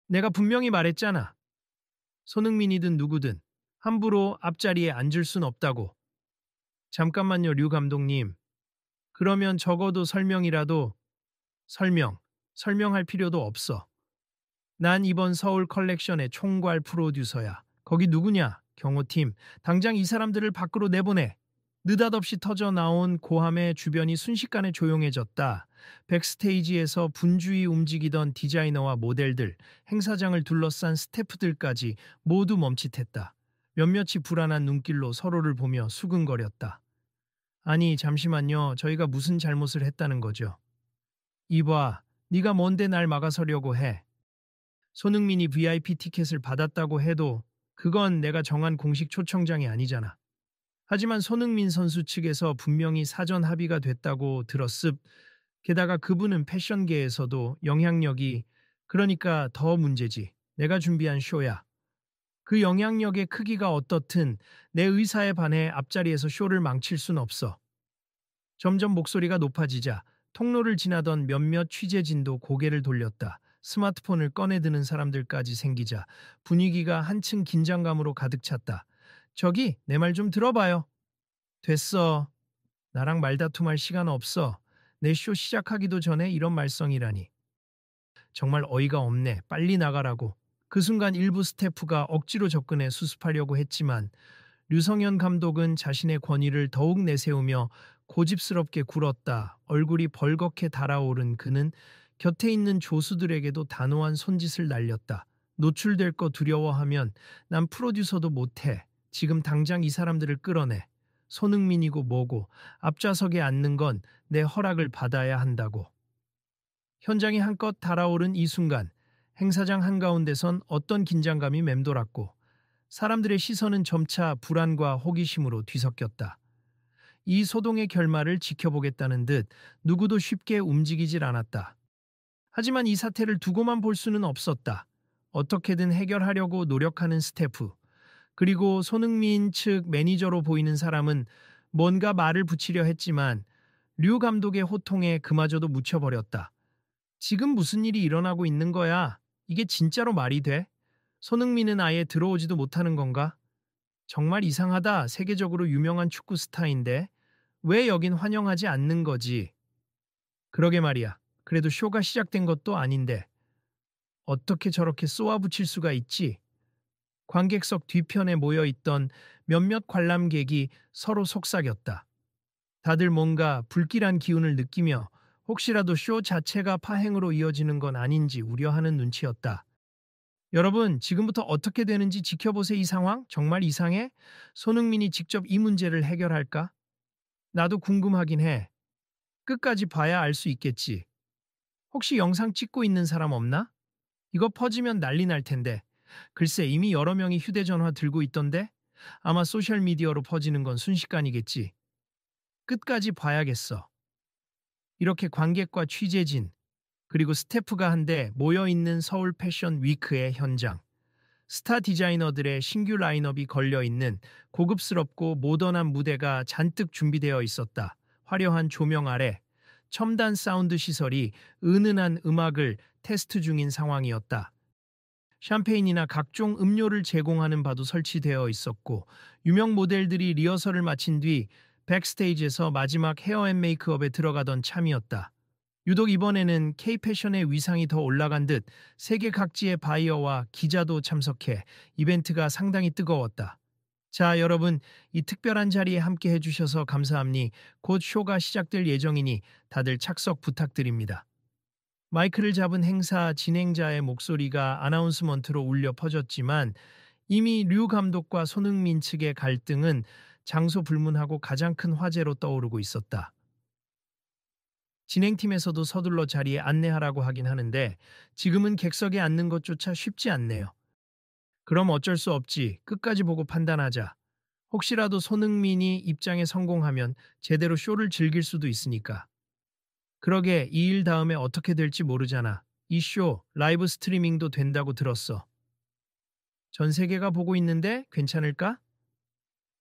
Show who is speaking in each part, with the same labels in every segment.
Speaker 1: 내가 분명히 말했잖아. 손흥민이든 누구든 함부로 앞자리에 앉을 순 없다고. 잠깐만요, 류 감독님. 그러면 적어도 설명이라도 설명, 설명할 필요도 없어. 난 이번 서울 컬렉션의 총괄 프로듀서야. 거기 누구냐? 경호팀. 당장 이 사람들을 밖으로 내보내. 느닷없이 터져 나온 고함에 주변이 순식간에 조용해졌다. 백스테이지에서 분주히 움직이던 디자이너와 모델들, 행사장을 둘러싼 스태프들까지 모두 멈칫했다. 몇몇이 불안한 눈길로 서로를 보며 수근거렸다. 아니, 잠시만요. 저희가 무슨 잘못을 했다는 거죠? 이봐, 네가 뭔데 날 막아서려고 해. 손흥민이 VIP 티켓을 받았다고 해도 그건 내가 정한 공식 초청장이 아니잖아. 하지만 손흥민 선수 측에서 분명히 사전 합의가 됐다고 들었습. 게다가 그분은 패션계에서도 영향력이, 그러니까 더 문제지. 내가 준비한 쇼야. 그 영향력의 크기가 어떻든 내 의사에 반해 앞자리에서 쇼를 망칠 순 없어. 점점 목소리가 높아지자 통로를 지나던 몇몇 취재진도 고개를 돌렸다. 스마트폰을 꺼내드는 사람들까지 생기자 분위기가 한층 긴장감으로 가득 찼다. 저기, 내 말 좀 들어봐요. 됐어. 나랑 말다툼할 시간 없어. 내 쇼 시작하기도 전에 이런 말썽이라니. 정말 어이가 없네. 빨리 나가라고. 그 순간 일부 스태프가 억지로 접근해 수습하려고 했지만 류성현 감독은 자신의 권위를 더욱 내세우며 고집스럽게 굴었다. 얼굴이 벌겋게 달아오른 그는 곁에 있는 조수들에게도 단호한 손짓을 날렸다. 노출될 거 두려워하면 난 프로듀서도 못해. 지금 당장 이 사람들을 끌어내. 손흥민이고 뭐고 앞좌석에 앉는 건 내 허락을 받아야 한다고. 현장이 한껏 달아오른 이 순간 행사장 한가운데선 어떤 긴장감이 맴돌았고 사람들의 시선은 점차 불안과 호기심으로 뒤섞였다. 이 소동의 결말을 지켜보겠다는 듯 누구도 쉽게 움직이질 않았다. 하지만 이 사태를 두고만 볼 수는 없었다. 어떻게든 해결하려고 노력하는 스태프, 그리고 손흥민 측 매니저로 보이는 사람은 뭔가 말을 붙이려 했지만 류 감독의 호통에 그마저도 묻혀버렸다. 지금 무슨 일이 일어나고 있는 거야? 이게 진짜로 말이 돼? 손흥민은 아예 들어오지도 못하는 건가? 정말 이상하다. 세계적으로 유명한 축구 스타인데 왜 여긴 환영하지 않는 거지? 그러게 말이야. 그래도 쇼가 시작된 것도 아닌데 어떻게 저렇게 쏘아붙일 수가 있지? 관객석 뒤편에 모여있던 몇몇 관람객이 서로 속삭였다. 다들 뭔가 불길한 기운을 느끼며 혹시라도 쇼 자체가 파행으로 이어지는 건 아닌지 우려하는 눈치였다. 여러분, 지금부터 어떻게 되는지 지켜보세요. 이 상황 정말 이상해? 손흥민이 직접 이 문제를 해결할까? 나도 궁금하긴 해. 끝까지 봐야 알 수 있겠지. 혹시 영상 찍고 있는 사람 없나? 이거 퍼지면 난리 날 텐데. 글쎄, 이미 여러 명이 휴대전화 들고 있던데? 아마 소셜미디어로 퍼지는 건 순식간이겠지. 끝까지 봐야겠어. 이렇게 관객과 취재진, 그리고 스태프가 한데 모여있는 서울 패션 위크의 현장. 스타 디자이너들의 신규 라인업이 걸려있는 고급스럽고 모던한 무대가 잔뜩 준비되어 있었다. 화려한 조명 아래 첨단 사운드 시설이 은은한 음악을 테스트 중인 상황이었다. 샴페인이나 각종 음료를 제공하는 바도 설치되어 있었고 유명 모델들이 리허설을 마친 뒤 백스테이지에서 마지막 헤어 앤 메이크업에 들어가던 참이었다. 유독 이번에는 K-패션의 위상이 더 올라간 듯 세계 각지의 바이어와 기자도 참석해 이벤트가 상당히 뜨거웠다. 자, 여러분, 이 특별한 자리에 함께 해주셔서 감사합니다. 곧 쇼가 시작될 예정이니 다들 착석 부탁드립니다. 마이크를 잡은 행사 진행자의 목소리가 아나운스먼트로 울려 퍼졌지만 이미 류 감독과 손흥민 측의 갈등은 장소 불문하고 가장 큰 화제로 떠오르고 있었다. 진행팀에서도 서둘러 자리에 안내하라고 하긴 하는데 지금은 객석에 앉는 것조차 쉽지 않네요. 그럼 어쩔 수 없지. 끝까지 보고 판단하자. 혹시라도 손흥민이 입장에 성공하면 제대로 쇼를 즐길 수도 있으니까. 그러게 이 일 다음에 어떻게 될지 모르잖아. 이 쇼 라이브 스트리밍도 된다고 들었어. 전 세계가 보고 있는데 괜찮을까?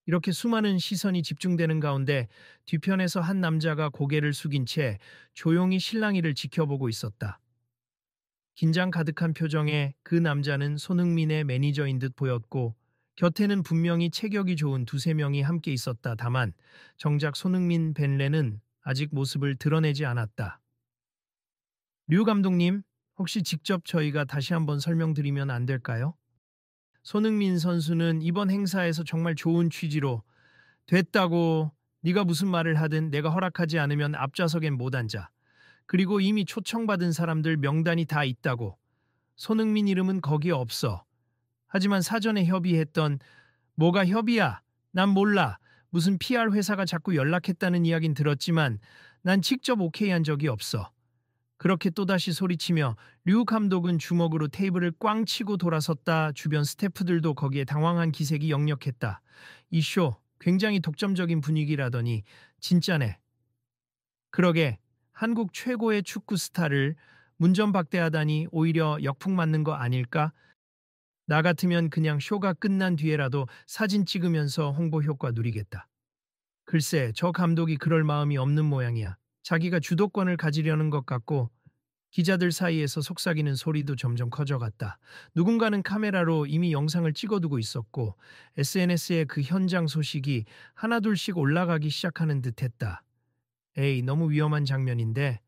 Speaker 1: 이렇게 수많은 시선이 집중되는 가운데 뒤편에서 한 남자가 고개를 숙인 채 조용히 실랑이를 지켜보고 있었다. 긴장 가득한 표정에 그 남자는 손흥민의 매니저인 듯 보였고 곁에는 분명히 체격이 좋은 두세 명이 함께 있었다. 다만 정작 손흥민 벤레는 아직 모습을 드러내지 않았다. 류 감독님, 혹시 직접 저희가 다시 한번 설명드리면 안 될까요? 손흥민 선수는 이번 행사에서 정말 좋은 취지로 됐다고 네가 무슨 말을 하든 내가 허락하지 않으면 앞좌석엔 못 앉아. 그리고 이미 초청받은 사람들 명단이 다 있다고. 손흥민 이름은 거기에 없어. 하지만 사전에 협의했던 뭐가 협의야? 난 몰라. 무슨 PR 회사가 자꾸 연락했다는 이야긴 들었지만 난 직접 오케이 한 적이 없어. 그렇게 또다시 소리치며 류 감독은 주먹으로 테이블을 꽝 치고 돌아섰다. 주변 스태프들도 거기에 당황한 기색이 역력했다. 이 쇼 굉장히 독점적인 분위기라더니 진짜네. 그러게 한국 최고의 축구 스타를 문전박대하다니 오히려 역풍 맞는 거 아닐까? 나 같으면 그냥 쇼가 끝난 뒤에라도 사진 찍으면서 홍보 효과 누리겠다. 글쎄, 저 감독이 그럴 마음이 없는 모양이야. 자기가 주도권을 가지려는 것 같고 기자들 사이에서 속삭이는 소리도 점점 커져갔다. 누군가는 카메라로 이미 영상을 찍어두고 있었고 SNS에 그 현장 소식이 하나둘씩 올라가기 시작하는 듯했다. 에이, 너무 위험한 장면인데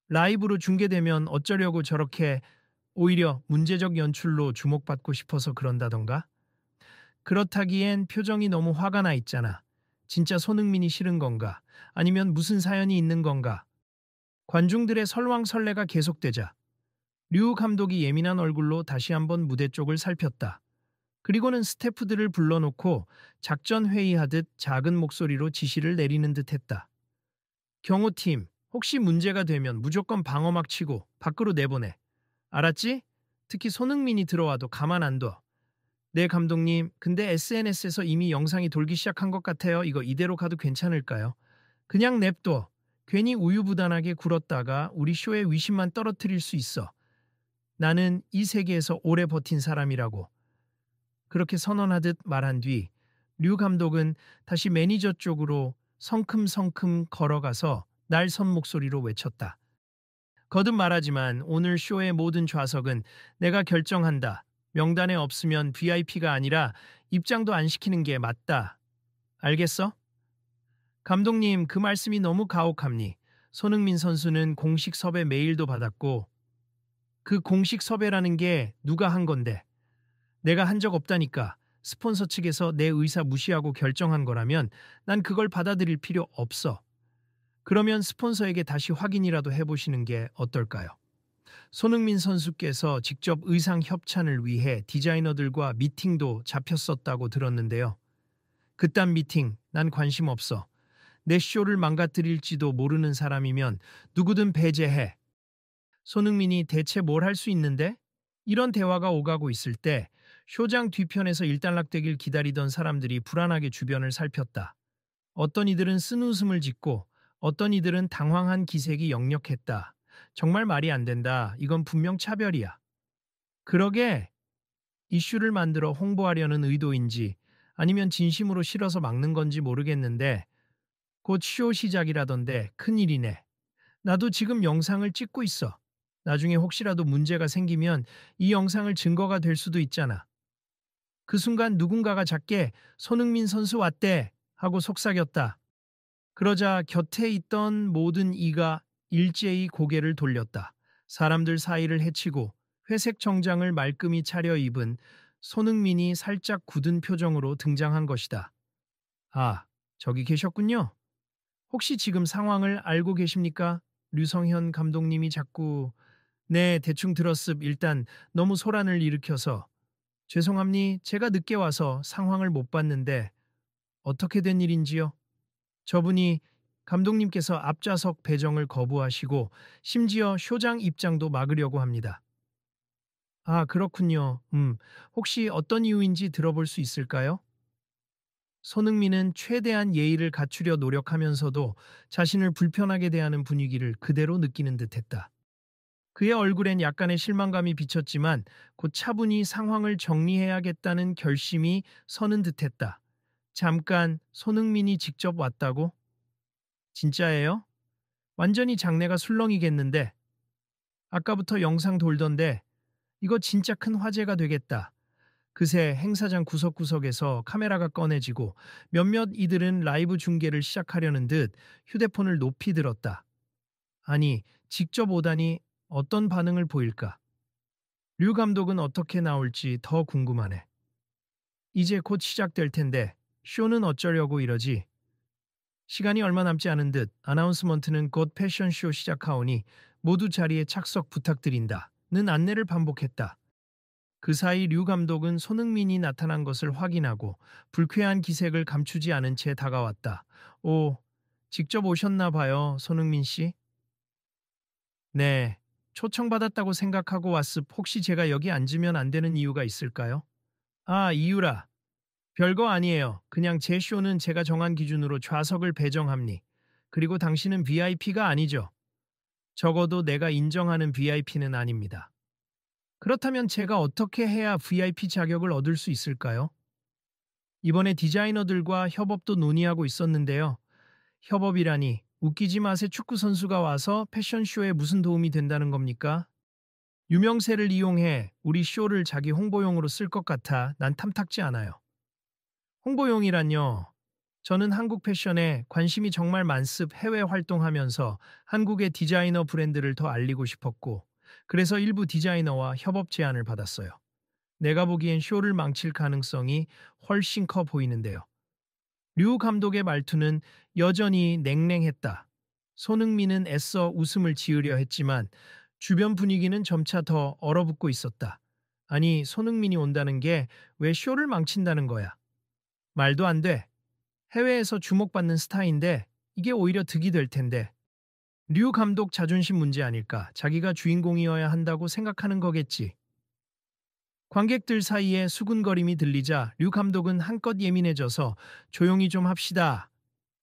Speaker 1: 라이브로 중계되면 어쩌려고 저렇게 오히려 문제적 연출로 주목받고 싶어서 그런다던가? 그렇다기엔 표정이 너무 화가 나 있잖아. 진짜 손흥민이 싫은 건가? 아니면 무슨 사연이 있는 건가? 관중들의 설왕설래가 계속되자 류 감독이 예민한 얼굴로 다시 한번 무대 쪽을 살폈다. 그리고는 스태프들을 불러놓고 작전 회의하듯 작은 목소리로 지시를 내리는 듯했다. 경호팀, 혹시 문제가 되면 무조건 방어막 치고 밖으로 내보내. 알았지? 특히 손흥민이 들어와도 가만 안 둬. 네, 감독님. 근데 SNS에서 이미 영상이 돌기 시작한 것 같아요. 이거 이대로 가도 괜찮을까요? 그냥 냅둬. 괜히 우유부단하게 굴었다가 우리 쇼의 위신만 떨어뜨릴 수 있어. 나는 이 세계에서 오래 버틴 사람이라고. 그렇게 선언하듯 말한 뒤 류 감독은 다시 매니저 쪽으로 성큼성큼 걸어가서 날선 목소리로 외쳤다. 거듭 말하지만 오늘 쇼의 모든 좌석은 내가 결정한다. 명단에 없으면 VIP가 아니라 입장도 안 시키는 게 맞다. 알겠어? 감독님, 그 말씀이 너무 가혹합니. 손흥민 선수는 공식 섭외 메일도 받았고 그 공식 섭외라는 게 누가 한 건데 내가 한 적 없다니까. 스폰서 측에서 내 의사 무시하고 결정한 거라면 난 그걸 받아들일 필요 없어. 그러면 스폰서에게 다시 확인이라도 해보시는 게 어떨까요? 손흥민 선수께서 직접 의상 협찬을 위해 디자이너들과 미팅도 잡혔었다고 들었는데요. 그딴 미팅 난 관심 없어. 내 쇼를 망가뜨릴지도 모르는 사람이면 누구든 배제해. 손흥민이 대체 뭘 할 수 있는데? 이런 대화가 오가고 있을 때 쇼장 뒤편에서 일단락되길 기다리던 사람들이 불안하게 주변을 살폈다. 어떤 이들은 쓴웃음을 짓고 어떤 이들은 당황한 기색이 역력했다. 정말 말이 안 된다. 이건 분명 차별이야. 그러게 이슈를 만들어 홍보하려는 의도인지 아니면 진심으로 싫어서 막는 건지 모르겠는데 곧 쇼 시작이라던데 큰일이네. 나도 지금 영상을 찍고 있어. 나중에 혹시라도 문제가 생기면 이 영상을 증거가 될 수도 있잖아. 그 순간 누군가가 작게 손흥민 선수 왔대 하고 속삭였다. 그러자 곁에 있던 모든 이가 일제히 고개를 돌렸다. 사람들 사이를 헤치고 회색 정장을 말끔히 차려입은 손흥민이 살짝 굳은 표정으로 등장한 것이다. 아, 저기 계셨군요. 혹시 지금 상황을 알고 계십니까? 류성현 감독님이 자꾸 네, 대충 들었습. 일단 너무 소란을 일으켜서 죄송합니. 제가 늦게 와서 상황을 못 봤는데 어떻게 된 일인지요? 저분이 감독님께서 앞좌석 배정을 거부하시고 심지어 쇼장 입장도 막으려고 합니다. 아, 그렇군요. 혹시 어떤 이유인지 들어볼 수 있을까요? 손흥민은 최대한 예의를 갖추려 노력하면서도 자신을 불편하게 대하는 분위기를 그대로 느끼는 듯했다. 그의 얼굴엔 약간의 실망감이 비쳤지만 곧 차분히 상황을 정리해야겠다는 결심이 서는 듯했다. 잠깐 손흥민이 직접 왔다고? 진짜예요? 완전히 장내가 술렁이겠는데. 아까부터 영상 돌던데 이거 진짜 큰 화제가 되겠다. 그새 행사장 구석구석에서 카메라가 꺼내지고 몇몇 이들은 라이브 중계를 시작하려는 듯 휴대폰을 높이 들었다. 아니, 직접 오다니 어떤 반응을 보일까? 류 감독은 어떻게 나올지 더 궁금하네. 이제 곧 시작될 텐데 쇼는 어쩌려고 이러지? 시간이 얼마 남지 않은 듯 아나운스먼트는 곧 패션쇼 시작하오니 모두 자리에 착석 부탁드린다는 안내를 반복했다. 그 사이 류 감독은 손흥민이 나타난 것을 확인하고 불쾌한 기색을 감추지 않은 채 다가왔다. 오, 직접 오셨나 봐요, 손흥민 씨? 네, 초청받았다고 생각하고 왔습. 혹시 제가 여기 앉으면 안 되는 이유가 있을까요? 아, 이유라. 별거 아니에요. 그냥 제 쇼는 제가 정한 기준으로 좌석을 배정합니. 그리고 당신은 VIP가 아니죠. 적어도 내가 인정하는 VIP는 아닙니다. 그렇다면 제가 어떻게 해야 VIP 자격을 얻을 수 있을까요? 이번에 디자이너들과 협업도 논의하고 있었는데요. 협업이라니 웃기지 마세. 축구 선수가 와서 패션쇼에 무슨 도움이 된다는 겁니까? 유명세를 이용해 우리 쇼를 자기 홍보용으로 쓸 것 같아 난 탐탁지 않아요. 홍보용이란요. 저는 한국 패션에 관심이 정말 많습. 해외 활동하면서 한국의 디자이너 브랜드를 더 알리고 싶었고 그래서 일부 디자이너와 협업 제안을 받았어요. 내가 보기엔 쇼를 망칠 가능성이 훨씬 커 보이는데요. 류 감독의 말투는 여전히 냉랭했다. 손흥민은 애써 웃음을 지으려 했지만 주변 분위기는 점차 더 얼어붙고 있었다. 아니, 손흥민이 온다는 게 왜 쇼를 망친다는 거야? 말도 안 돼. 해외에서 주목받는 스타인데 이게 오히려 득이 될 텐데. 류 감독 자존심 문제 아닐까? 자기가 주인공이어야 한다고 생각하는 거겠지. 관객들 사이에 수군거림이 들리자 류 감독은 한껏 예민해져서 조용히 좀 합시다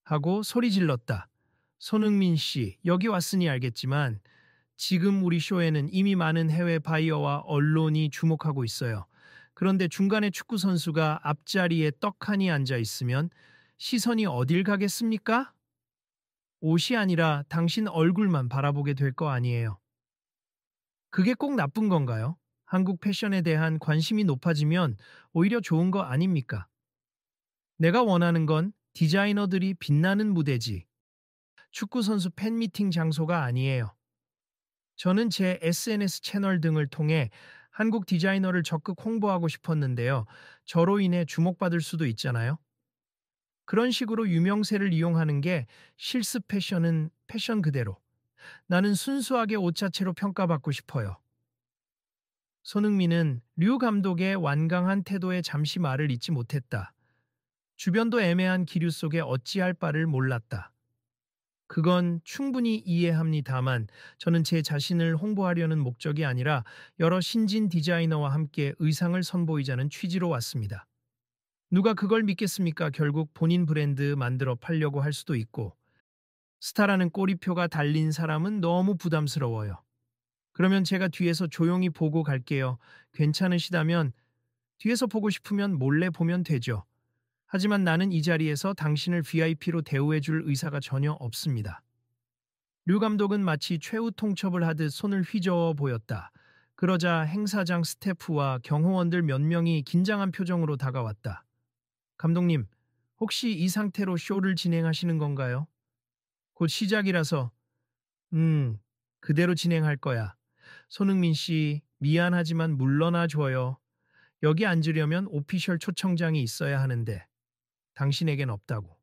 Speaker 1: 하고 소리 질렀다. 손흥민 씨, 여기 왔으니 알겠지만 지금 우리 쇼에는 이미 많은 해외 바이어와 언론이 주목하고 있어요. 그런데 중간에 축구 선수가 앞자리에 떡하니 앉아 있으면 시선이 어딜 가겠습니까? 옷이 아니라 당신 얼굴만 바라보게 될 거 아니에요. 그게 꼭 나쁜 건가요? 한국 패션에 대한 관심이 높아지면 오히려 좋은 거 아닙니까? 내가 원하는 건 디자이너들이 빛나는 무대지. 축구 선수 팬미팅 장소가 아니에요. 저는 제 SNS 채널 등을 통해 한국 디자이너를 적극 홍보하고 싶었는데요. 저로 인해 주목받을 수도 있잖아요. 그런 식으로 유명세를 이용하는 게 실습 패션은 패션 그대로. 나는 순수하게 옷 자체로 평가받고 싶어요. 손흥민은 류 감독의 완강한 태도에 잠시 말을 잇지 못했다. 주변도 애매한 기류 속에 어찌할 바를 몰랐다. 그건 충분히 이해합니다만 저는 제 자신을 홍보하려는 목적이 아니라 여러 신진 디자이너와 함께 의상을 선보이자는 취지로 왔습니다. 누가 그걸 믿겠습니까? 결국 본인 브랜드 만들어 팔려고 할 수도 있고 스타라는 꼬리표가 달린 사람은 너무 부담스러워요. 그러면 제가 뒤에서 조용히 보고 갈게요. 괜찮으시다면 뒤에서 보고 싶으면 몰래 보면 되죠. 하지만 나는 이 자리에서 당신을 VIP로 대우해 줄 의사가 전혀 없습니다. 류 감독은 마치 최후 통첩을 하듯 손을 휘저어 보였다. 그러자 행사장 스태프와 경호원들 몇 명이 긴장한 표정으로 다가왔다. 감독님, 혹시 이 상태로 쇼를 진행하시는 건가요? 곧 시작이라서, 그대로 진행할 거야. 손흥민 씨, 미안하지만 물러나 줘요. 여기 앉으려면 오피셜 초청장이 있어야 하는데 당신에겐 없다고.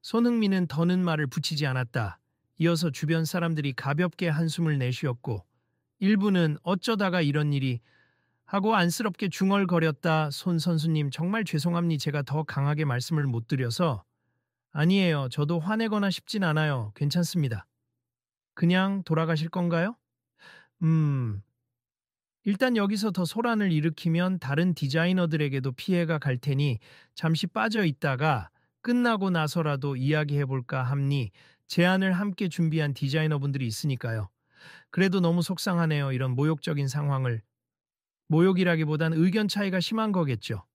Speaker 1: 손흥민은 더는 말을 붙이지 않았다. 이어서 주변 사람들이 가볍게 한숨을 내쉬었고 일부는 어쩌다가 이런 일이 하고 안쓰럽게 중얼거렸다. 손 선수님 정말 죄송합니. 제가 더 강하게 말씀을 못 드려서. 아니에요. 저도 화내거나 싶진 않아요. 괜찮습니다. 그냥 돌아가실 건가요? 일단 여기서 더 소란을 일으키면 다른 디자이너들에게도 피해가 갈 테니 잠시 빠져 있다가 끝나고 나서라도 이야기해볼까 합니. 제안을 함께 준비한 디자이너분들이 있으니까요. 그래도 너무 속상하네요. 이런 모욕적인 상황을. 모욕이라기보단 의견 차이가 심한 거겠죠.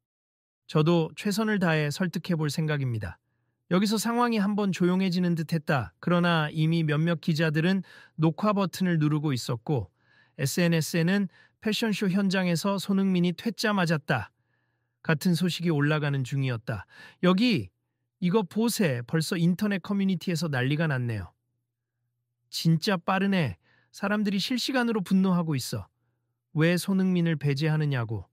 Speaker 1: 저도 최선을 다해 설득해볼 생각입니다. 여기서 상황이 한번 조용해지는 듯 했다. 그러나 이미 몇몇 기자들은 녹화 버튼을 누르고 있었고 SNS에는 패션쇼 현장에서 손흥민이 퇴짜 맞았다 같은 소식이 올라가는 중이었다. 여기 이거 보세. 벌써 인터넷 커뮤니티에서 난리가 났네요. 진짜 빠르네. 사람들이 실시간으로 분노하고 있어. 왜 손흥민을 배제하느냐고.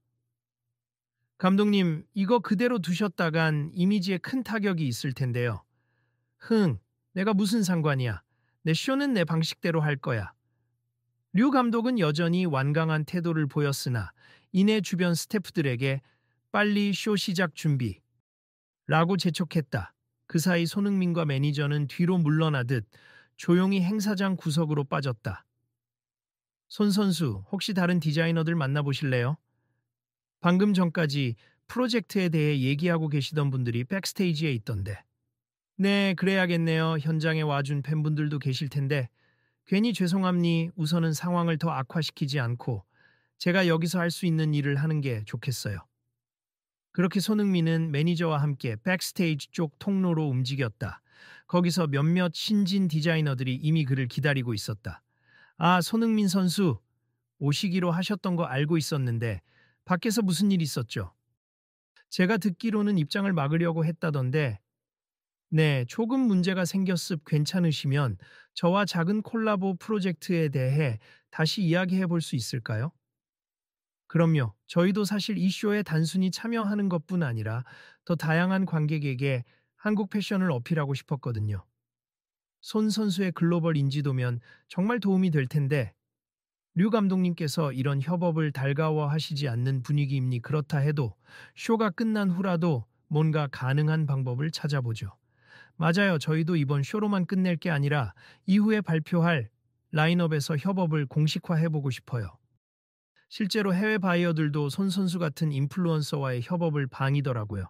Speaker 1: 감독님, 이거 그대로 두셨다간 이미지에 큰 타격이 있을 텐데요. 내가 무슨 상관이야. 내 쇼는 내 방식대로 할 거야. 류 감독은 여전히 완강한 태도를 보였으나 이내 주변 스태프들에게 빨리 쇼 시작 준비 라고 재촉했다. 그 사이 손흥민과 매니저는 뒤로 물러나듯 조용히 행사장 구석으로 빠졌다. 손 선수, 혹시 다른 디자이너들 만나보실래요? 방금 전까지 프로젝트에 대해 얘기하고 계시던 분들이 백스테이지에 있던데. 네, 그래야겠네요. 현장에 와준 팬분들도 계실 텐데. 괜히 죄송합니. 우선은 상황을 더 악화시키지 않고 제가 여기서 할 수 있는 일을 하는 게 좋겠어요. 그렇게 손흥민은 매니저와 함께 백스테이지 쪽 통로로 움직였다. 거기서 몇몇 신진 디자이너들이 이미 그를 기다리고 있었다. 아, 손흥민 선수, 오시기로 하셨던 거 알고 있었는데 밖에서 무슨 일 있었죠? 제가 듣기로는 입장을 막으려고 했다던데. 네, 조금 문제가 생겼습. 괜찮으시면 저와 작은 콜라보 프로젝트에 대해 다시 이야기해 볼 수 있을까요? 그럼요. 저희도 사실 이 쇼에 단순히 참여하는 것뿐 아니라 더 다양한 관객에게 한국 패션을 어필하고 싶었거든요. 손 선수의 글로벌 인지도면 정말 도움이 될 텐데 류 감독님께서 이런 협업을 달가워하시지 않는 분위기입니. 그렇다 해도 쇼가 끝난 후라도 뭔가 가능한 방법을 찾아보죠. 맞아요. 저희도 이번 쇼로만 끝낼 게 아니라 이후에 발표할 라인업에서 협업을 공식화해보고 싶어요. 실제로 해외 바이어들도 손 선수 같은 인플루언서와의 협업을 방이더라고요.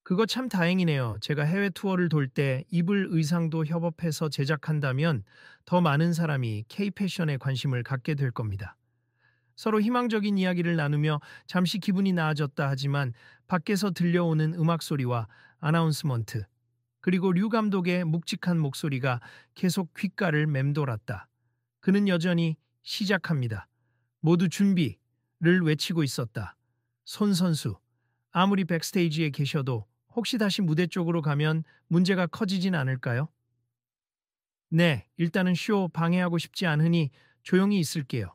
Speaker 1: 그거 참 다행이네요. 제가 해외 투어를 돌 때 입을 의상도 협업해서 제작한다면 더 많은 사람이 K-패션에 관심을 갖게 될 겁니다. 서로 희망적인 이야기를 나누며 잠시 기분이 나아졌다 하지만 밖에서 들려오는 음악 소리와 아나운스먼트, 그리고 류 감독의 묵직한 목소리가 계속 귓가를 맴돌았다. 그는 여전히 시작합니다. 모두 준비를 외치고 있었다. 손 선수, 아무리 백스테이지에 계셔도 혹시 다시 무대 쪽으로 가면 문제가 커지진 않을까요? 네, 일단은 쇼 방해하고 싶지 않으니 조용히 있을게요.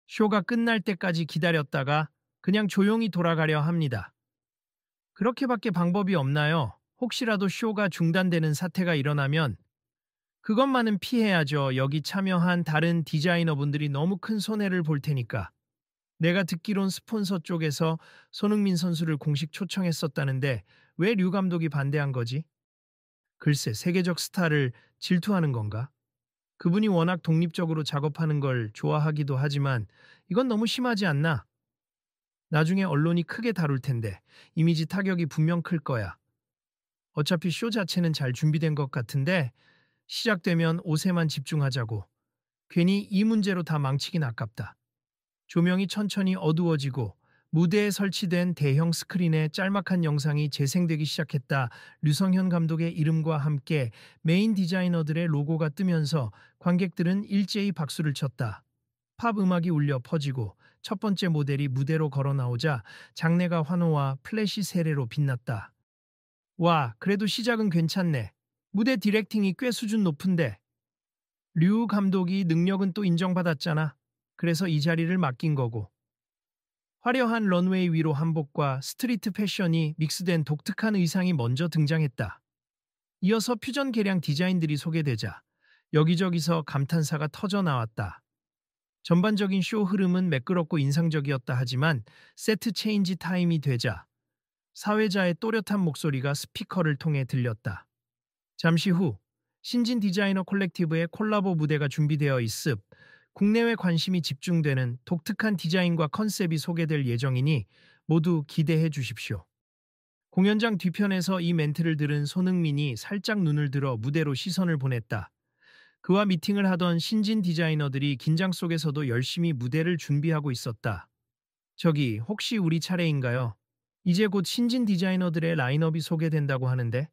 Speaker 1: 쇼가 끝날 때까지 기다렸다가 그냥 조용히 돌아가려 합니다. 그렇게밖에 방법이 없나요? 혹시라도 쇼가 중단되는 사태가 일어나면 그것만은 피해야죠. 여기 참여한 다른 디자이너분들이 너무 큰 손해를 볼 테니까. 내가 듣기론 스폰서 쪽에서 손흥민 선수를 공식 초청했었다는데 왜 류 감독이 반대한 거지? 글쎄, 세계적 스타를 질투하는 건가? 그분이 워낙 독립적으로 작업하는 걸 좋아하기도 하지만 이건 너무 심하지 않나? 나중에 언론이 크게 다룰 텐데 이미지 타격이 분명 클 거야. 어차피 쇼 자체는 잘 준비된 것 같은데 시작되면 옷에만 집중하자고. 괜히 이 문제로 다 망치긴 아깝다. 조명이 천천히 어두워지고 무대에 설치된 대형 스크린에 짤막한 영상이 재생되기 시작했다. 류성현 감독의 이름과 함께 메인 디자이너들의 로고가 뜨면서 관객들은 일제히 박수를 쳤다. 팝 음악이 울려 퍼지고 첫 번째 모델이 무대로 걸어 나오자 장내가 환호와 플래시 세례로 빛났다. 와, 그래도 시작은 괜찮네. 무대 디렉팅이 꽤 수준 높은데. 류 감독이 능력은 또 인정받았잖아. 그래서 이 자리를 맡긴 거고. 화려한 런웨이 위로 한복과 스트리트 패션이 믹스된 독특한 의상이 먼저 등장했다. 이어서 퓨전 개량 디자인들이 소개되자 여기저기서 감탄사가 터져 나왔다. 전반적인 쇼 흐름은 매끄럽고 인상적이었다 하지만 세트 체인지 타임이 되자 사회자의 또렷한 목소리가 스피커를 통해 들렸다. 잠시 후 신진 디자이너 콜렉티브의 콜라보 무대가 준비되어 있습. 국내외 관심이 집중되는 독특한 디자인과 컨셉이 소개될 예정이니 모두 기대해 주십시오. 공연장 뒤편에서 이 멘트를 들은 손흥민이 살짝 눈을 들어 무대로 시선을 보냈다. 그와 미팅을 하던 신진 디자이너들이 긴장 속에서도 열심히 무대를 준비하고 있었다. 저기, 혹시 우리 차례인가요? 이제 곧 신진 디자이너들의 라인업이 소개된다고 하는데?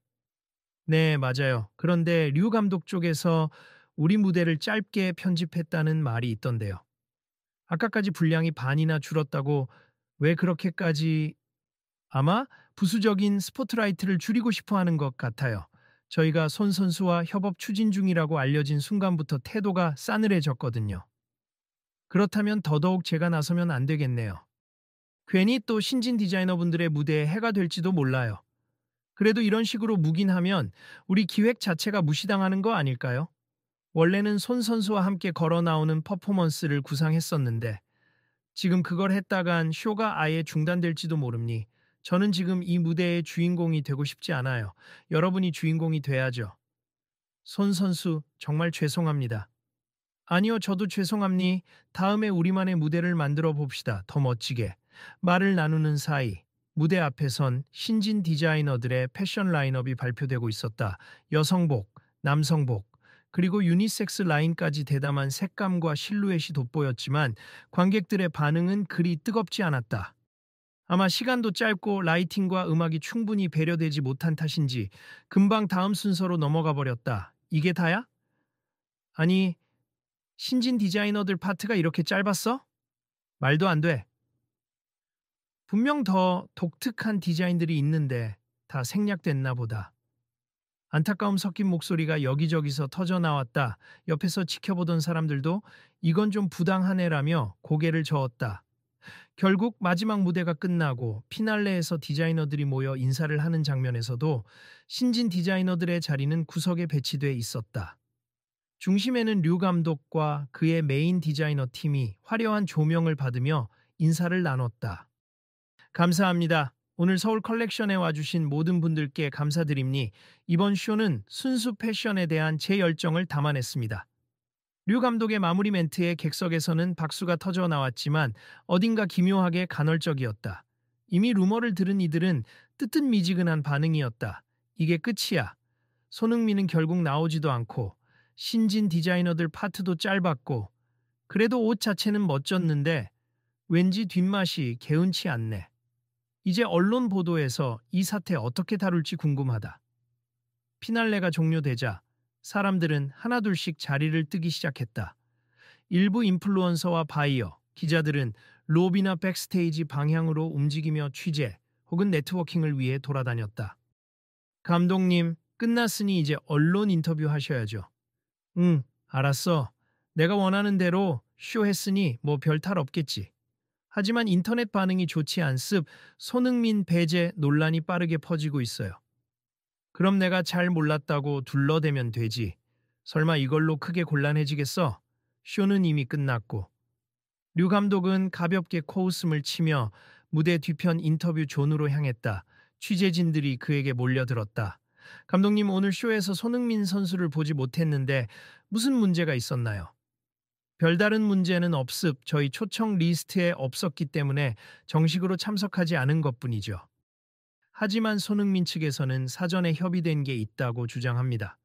Speaker 1: 네, 맞아요. 그런데 류 감독 쪽에서 우리 무대를 짧게 편집했다는 말이 있던데요. 아까까지 분량이 반이나 줄었다고 왜 그렇게까지 아마 부수적인 스포트라이트를 줄이고 싶어 하는 것 같아요. 저희가 손 선수와 협업 추진 중이라고 알려진 순간부터 태도가 싸늘해졌거든요. 그렇다면 더더욱 제가 나서면 안 되겠네요. 괜히 또 신진 디자이너분들의 무대에 해가 될지도 몰라요. 그래도 이런 식으로 묵인하면 우리 기획 자체가 무시당하는 거 아닐까요? 원래는 손 선수와 함께 걸어 나오는 퍼포먼스를 구상했었는데 지금 그걸 했다간 쇼가 아예 중단될지도 모르니 저는 지금 이 무대의 주인공이 되고 싶지 않아요. 여러분이 주인공이 돼야죠. 손 선수 정말 죄송합니다. 아니요, 저도 죄송합니. 다음에 우리만의 무대를 만들어 봅시다. 더 멋지게. 말을 나누는 사이 무대 앞에선 신진 디자이너들의 패션 라인업이 발표되고 있었다. 여성복, 남성복, 그리고 유니섹스 라인까지 대담한 색감과 실루엣이 돋보였지만 관객들의 반응은 그리 뜨겁지 않았다. 아마 시간도 짧고 라이팅과 음악이 충분히 배려되지 못한 탓인지 금방 다음 순서로 넘어가 버렸다. 이게 다야? 아니, 신진 디자이너들 파트가 이렇게 짧았어? 말도 안 돼. 분명 더 독특한 디자인들이 있는데 다 생략됐나 보다. 안타까움 섞인 목소리가 여기저기서 터져 나왔다. 옆에서 지켜보던 사람들도 이건 좀 부당하네라며 고개를 저었다. 결국 마지막 무대가 끝나고 피날레에서 디자이너들이 모여 인사를 하는 장면에서도 신진 디자이너들의 자리는 구석에 배치돼 있었다. 중심에는 류 감독과 그의 메인 디자이너 팀이 화려한 조명을 받으며 인사를 나눴다. 감사합니다. 오늘 서울 컬렉션에 와주신 모든 분들께 감사드립니. 이번 쇼는 순수 패션에 대한 제 열정을 담아냈습니다. 류 감독의 마무리 멘트에 객석에서는 박수가 터져 나왔지만 어딘가 기묘하게 간헐적이었다. 이미 루머를 들은 이들은 뜨뜻미지근한 반응이었다. 이게 끝이야. 손흥민은 결국 나오지도 않고 신진 디자이너들 파트도 짧았고 그래도 옷 자체는 멋졌는데 왠지 뒷맛이 개운치 않네. 이제 언론 보도에서 이 사태 어떻게 다룰지 궁금하다. 피날레가 종료되자 사람들은 하나둘씩 자리를 뜨기 시작했다. 일부 인플루언서와 바이어, 기자들은 로비나 백스테이지 방향으로 움직이며 취재 혹은 네트워킹을 위해 돌아다녔다. 감독님, 끝났으니 이제 언론 인터뷰 하셔야죠. 응, 알았어. 내가 원하는 대로 쇼 했으니 뭐 별 탈 없겠지. 하지만 인터넷 반응이 좋지 않습 손흥민 배제 논란이 빠르게 퍼지고 있어요. 그럼 내가 잘 몰랐다고 둘러대면 되지. 설마 이걸로 크게 곤란해지겠어? 쇼는 이미 끝났고. 류 감독은 가볍게 코웃음을 치며 무대 뒤편 인터뷰 존으로 향했다. 취재진들이 그에게 몰려들었다. 감독님, 오늘 쇼에서 손흥민 선수를 보지 못했는데 무슨 문제가 있었나요? 별다른 문제는 없습. 저희 초청 리스트에 없었기 때문에 정식으로 참석하지 않은 것뿐이죠. 하지만 손흥민 측에서는 사전에 협의된 게 있다고 주장합니다.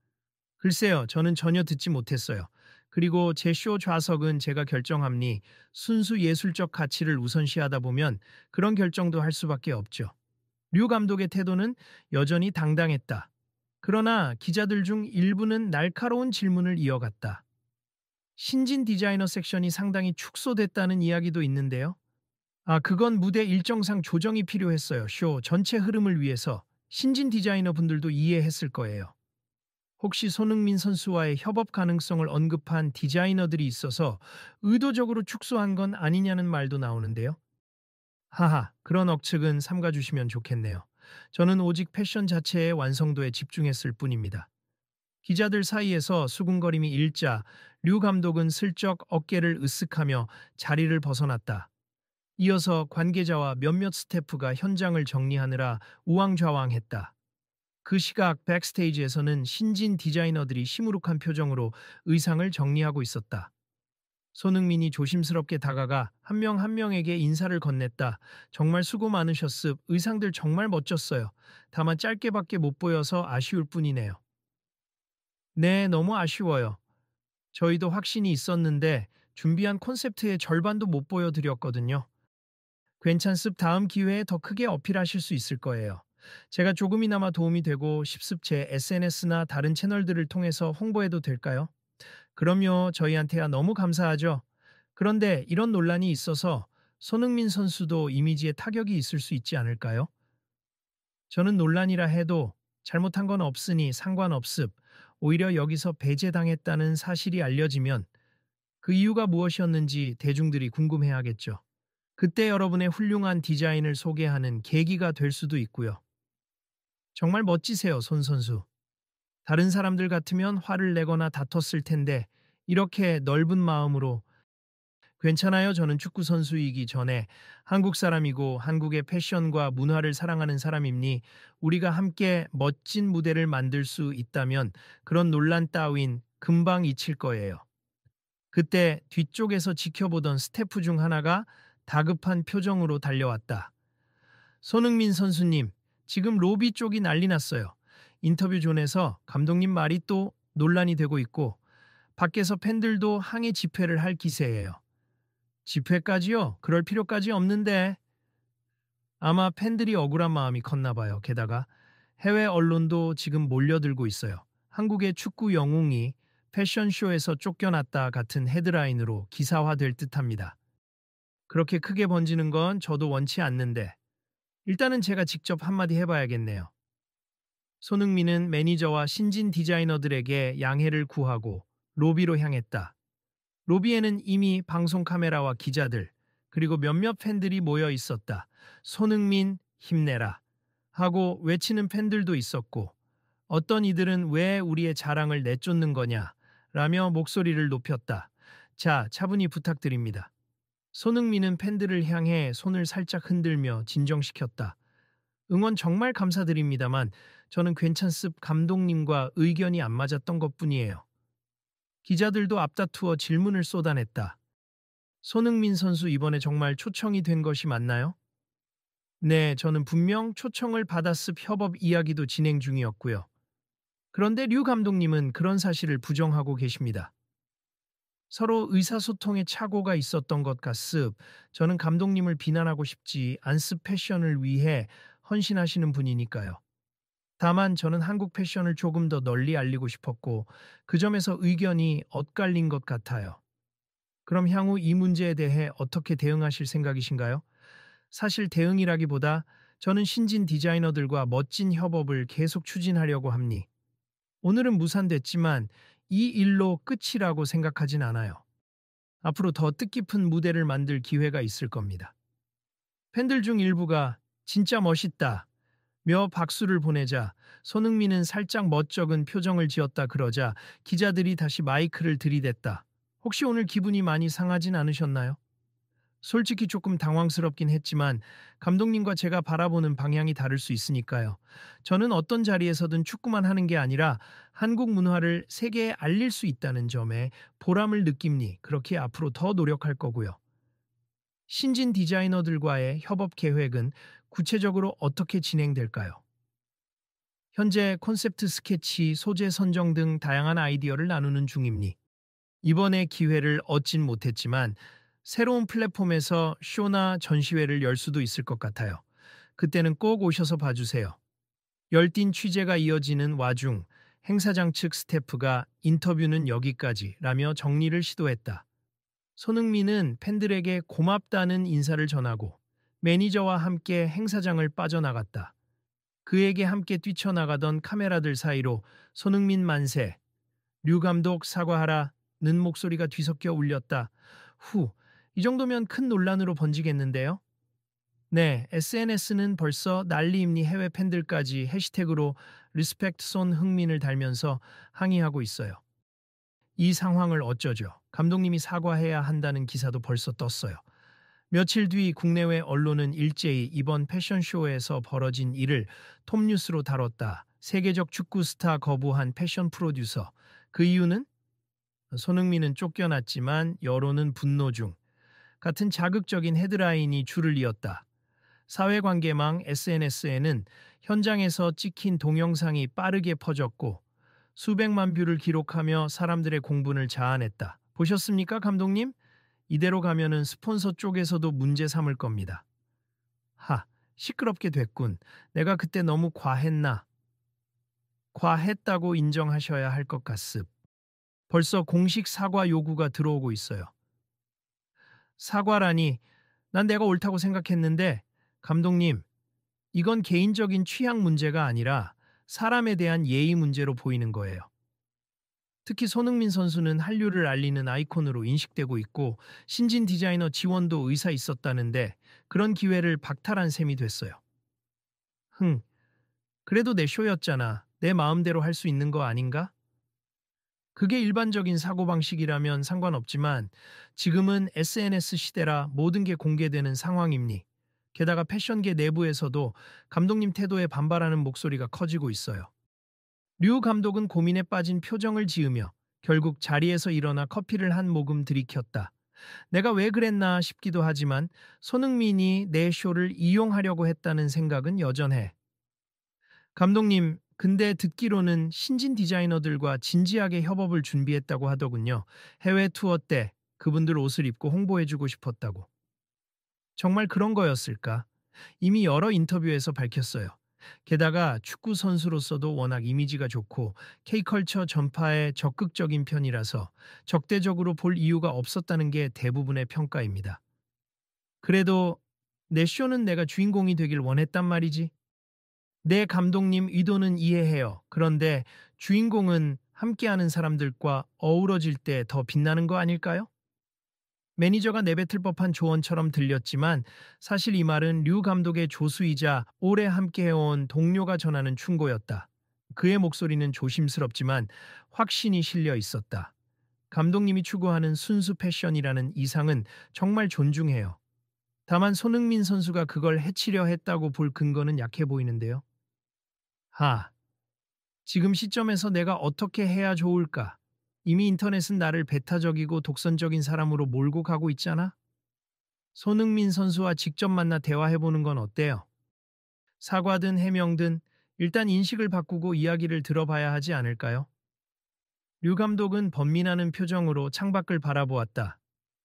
Speaker 1: 글쎄요, 저는 전혀 듣지 못했어요. 그리고 제 쇼 좌석은 제가 결정함니 순수 예술적 가치를 우선시하다 보면 그런 결정도 할 수밖에 없죠. 류 감독의 태도는 여전히 당당했다. 그러나 기자들 중 일부는 날카로운 질문을 이어갔다. 신진 디자이너 섹션이 상당히 축소됐다는 이야기도 있는데요. 그건 무대 일정상 조정이 필요했어요. 쇼 전체 흐름을 위해서 신진 디자이너 분들도 이해했을 거예요. 혹시 손흥민 선수와의 협업 가능성을 언급한 디자이너들이 있어서 의도적으로 축소한 건 아니냐는 말도 나오는데요. 하하, 그런 억측은 삼가주시면 좋겠네요. 저는 오직 패션 자체의 완성도에 집중했을 뿐입니다. 기자들 사이에서 수군거림이 일자 류 감독은 슬쩍 어깨를 으쓱하며 자리를 벗어났다. 이어서 관계자와 몇몇 스태프가 현장을 정리하느라 우왕좌왕했다. 그 시각 백스테이지에서는 신진 디자이너들이 시무룩한 표정으로 의상을 정리하고 있었다. 손흥민이 조심스럽게 다가가 한 명 한 명에게 인사를 건넸다. 정말 수고 많으셨습. 의상들 정말 멋졌어요. 다만 짧게밖에 못 보여서 아쉬울 뿐이네요. 네, 너무 아쉬워요. 저희도 확신이 있었는데 준비한 콘셉트의 절반도 못 보여드렸거든요. 괜찮습. 다음 기회에 더 크게 어필하실 수 있을 거예요. 제가 조금이나마 도움이 되고 싶습. 제 SNS나 다른 채널들을 통해서 홍보해도 될까요? 그럼요. 저희한테야 너무 감사하죠. 그런데 이런 논란이 있어서 손흥민 선수도 이미지에 타격이 있을 수 있지 않을까요? 저는 논란이라 해도 잘못한 건 없으니 상관없습. 오히려 여기서 배제당했다는 사실이 알려지면 그 이유가 무엇이었는지 대중들이 궁금해하겠죠. 그때 여러분의 훌륭한 디자인을 소개하는 계기가 될 수도 있고요. 정말 멋지세요, 손 선수. 다른 사람들 같으면 화를 내거나 다퉜을 텐데 이렇게 넓은 마음으로 괜찮아요. 저는 축구 선수이기 전에 한국 사람이고 한국의 패션과 문화를 사랑하는 사람이니 우리가 함께 멋진 무대를 만들 수 있다면 그런 논란 따윈 금방 잊힐 거예요. 그때 뒤쪽에서 지켜보던 스태프 중 하나가 다급한 표정으로 달려왔다. 손흥민 선수님, 지금 로비 쪽이 난리 났어요. 인터뷰 존에서 감독님 말이 또 논란이 되고 있고 밖에서 팬들도 항해 집회를 할 기세예요. 집회까지요? 그럴 필요까지 없는데. 아마 팬들이 억울한 마음이 컸나 봐요. 게다가 해외 언론도 지금 몰려들고 있어요. 한국의 축구 영웅이 패션쇼에서 쫓겨났다 같은 헤드라인으로 기사화될 듯합니다. 그렇게 크게 번지는 건 저도 원치 않는데 일단은 제가 직접 한마디 해봐야겠네요. 손흥민은 매니저와 신진 디자이너들에게 양해를 구하고 로비로 향했다. 로비에는 이미 방송 카메라와 기자들, 그리고 몇몇 팬들이 모여 있었다. 손흥민 힘내라 하고 외치는 팬들도 있었고 어떤 이들은 왜 우리의 자랑을 내쫓는 거냐 라며 목소리를 높였다. 자, 차분히 부탁드립니다. 손흥민은 팬들을 향해 손을 살짝 흔들며 진정시켰다. 응원 정말 감사드립니다만 저는 괜찮습 감독님과 의견이 안 맞았던 것뿐이에요. 기자들도 앞다투어 질문을 쏟아냈다. 손흥민 선수 이번에 정말 초청이 된 것이 맞나요? 네, 저는 분명 초청을 받았습 협업 이야기도 진행 중이었고요. 그런데 류 감독님은 그런 사실을 부정하고 계십니다. 서로 의사소통에 착오가 있었던 것 같습. 저는 감독님을 비난하고 싶지 않습 패션을 위해 헌신하시는 분이니까요. 다만 저는 한국 패션을 조금 더 널리 알리고 싶었고 그 점에서 의견이 엇갈린 것 같아요. 그럼 향후 이 문제에 대해 어떻게 대응하실 생각이신가요? 사실 대응이라기보다 저는 신진 디자이너들과 멋진 협업을 계속 추진하려고 합니. 오늘은 무산됐지만 이 일로 끝이라고 생각하진 않아요. 앞으로 더 뜻깊은 무대를 만들 기회가 있을 겁니다. 팬들 중 일부가 진짜 멋있다 며 박수를 보내자 손흥민은 살짝 멋쩍은 표정을 지었다 그러자 기자들이 다시 마이크를 들이댔다. 혹시 오늘 기분이 많이 상하진 않으셨나요? 솔직히 조금 당황스럽긴 했지만 감독님과 제가 바라보는 방향이 다를 수 있으니까요. 저는 어떤 자리에서든 축구만 하는 게 아니라 한국 문화를 세계에 알릴 수 있다는 점에 보람을 느낍니. 그렇게 앞으로 더 노력할 거고요. 신진 디자이너들과의 협업 계획은 구체적으로 어떻게 진행될까요? 현재 콘셉트 스케치, 소재 선정 등 다양한 아이디어를 나누는 중입니. 이번에 기회를 얻진 못했지만 새로운 플랫폼에서 쇼나 전시회를 열 수도 있을 것 같아요. 그때는 꼭 오셔서 봐주세요. 열띤 취재가 이어지는 와중 행사장 측 스태프가 인터뷰는 여기까지 라며 정리를 시도했다. 손흥민은 팬들에게 고맙다는 인사를 전하고 매니저와 함께 행사장을 빠져나갔다. 그에게 함께 뛰쳐나가던 카메라들 사이로 손흥민 만세, 류 감독 사과하라는 목소리가 뒤섞여 울렸다. 후, 이 정도면 큰 논란으로 번지겠는데요? 네, SNS는 벌써 난리입니 해외 팬들까지 해시태그로 리스펙트 손흥민을 달면서 항의하고 있어요. 이 상황을 어쩌죠? 감독님이 사과해야 한다는 기사도 벌써 떴어요. 며칠 뒤 국내외 언론은 일제히 이번 패션쇼에서 벌어진 일을 톱뉴스로 다뤘다. 세계적 축구 스타 거부한 패션 프로듀서. 그 이유는? 손흥민은 쫓겨났지만 여론은 분노 중. 같은 자극적인 헤드라인이 줄을 이었다. 사회관계망 SNS에는 현장에서 찍힌 동영상이 빠르게 퍼졌고 수백만 뷰를 기록하며 사람들의 공분을 자아냈다. 보셨습니까, 감독님? 이대로 가면은 스폰서 쪽에서도 문제 삼을 겁니다. 하, 시끄럽게 됐군. 내가 그때 너무 과했나? 과했다고 인정하셔야 할 것 같습. 벌써 공식 사과 요구가 들어오고 있어요. 사과라니. 난 내가 옳다고 생각했는데, 감독님, 이건 개인적인 취향 문제가 아니라 사람에 대한 예의 문제로 보이는 거예요. 특히 손흥민 선수는 한류를 알리는 아이콘으로 인식되고 있고 신진 디자이너 지원도 의사 있었다는데 그런 기회를 박탈한 셈이 됐어요. 흥, 그래도 내 쇼였잖아. 내 마음대로 할 수 있는 거 아닌가? 그게 일반적인 사고방식이라면 상관없지만 지금은 SNS 시대라 모든 게 공개되는 상황입니. 게다가 패션계 내부에서도 감독님 태도에 반발하는 목소리가 커지고 있어요. 류 감독은 고민에 빠진 표정을 지으며 결국 자리에서 일어나 커피를 한 모금 들이켰다. 내가 왜 그랬나 싶기도 하지만 손흥민이 내 쇼를 이용하려고 했다는 생각은 여전해. 감독님, 근데 듣기로는 신진 디자이너들과 진지하게 협업을 준비했다고 하더군요. 해외 투어 때 그분들 옷을 입고 홍보해주고 싶었다고. 정말 그런 거였을까? 이미 여러 인터뷰에서 밝혔어요. 게다가 축구 선수로서도 워낙 이미지가 좋고 K컬처 전파에 적극적인 편이라서 적대적으로 볼 이유가 없었다는 게 대부분의 평가입니다. 그래도 내 쇼는 내가 주인공이 되길 원했단 말이지. 내 감독님 의도는 이해해요. 그런데 주인공은 함께하는 사람들과 어우러질 때 더 빛나는 거 아닐까요? 매니저가 내뱉을 법한 조언처럼 들렸지만 사실 이 말은 류 감독의 조수이자 오래 함께해온 동료가 전하는 충고였다. 그의 목소리는 조심스럽지만 확신이 실려 있었다. 감독님이 추구하는 순수 패션이라는 이상은 정말 존중해요. 다만 손흥민 선수가 그걸 해치려 했다고 볼 근거는 약해 보이는데요. 하, 지금 시점에서 내가 어떻게 해야 좋을까? 이미 인터넷은 나를 배타적이고 독선적인 사람으로 몰고 가고 있잖아? 손흥민 선수와 직접 만나 대화해보는 건 어때요? 사과든 해명든 일단 인식을 바꾸고 이야기를 들어봐야 하지 않을까요? 류 감독은 번민하는 표정으로 창밖을 바라보았다.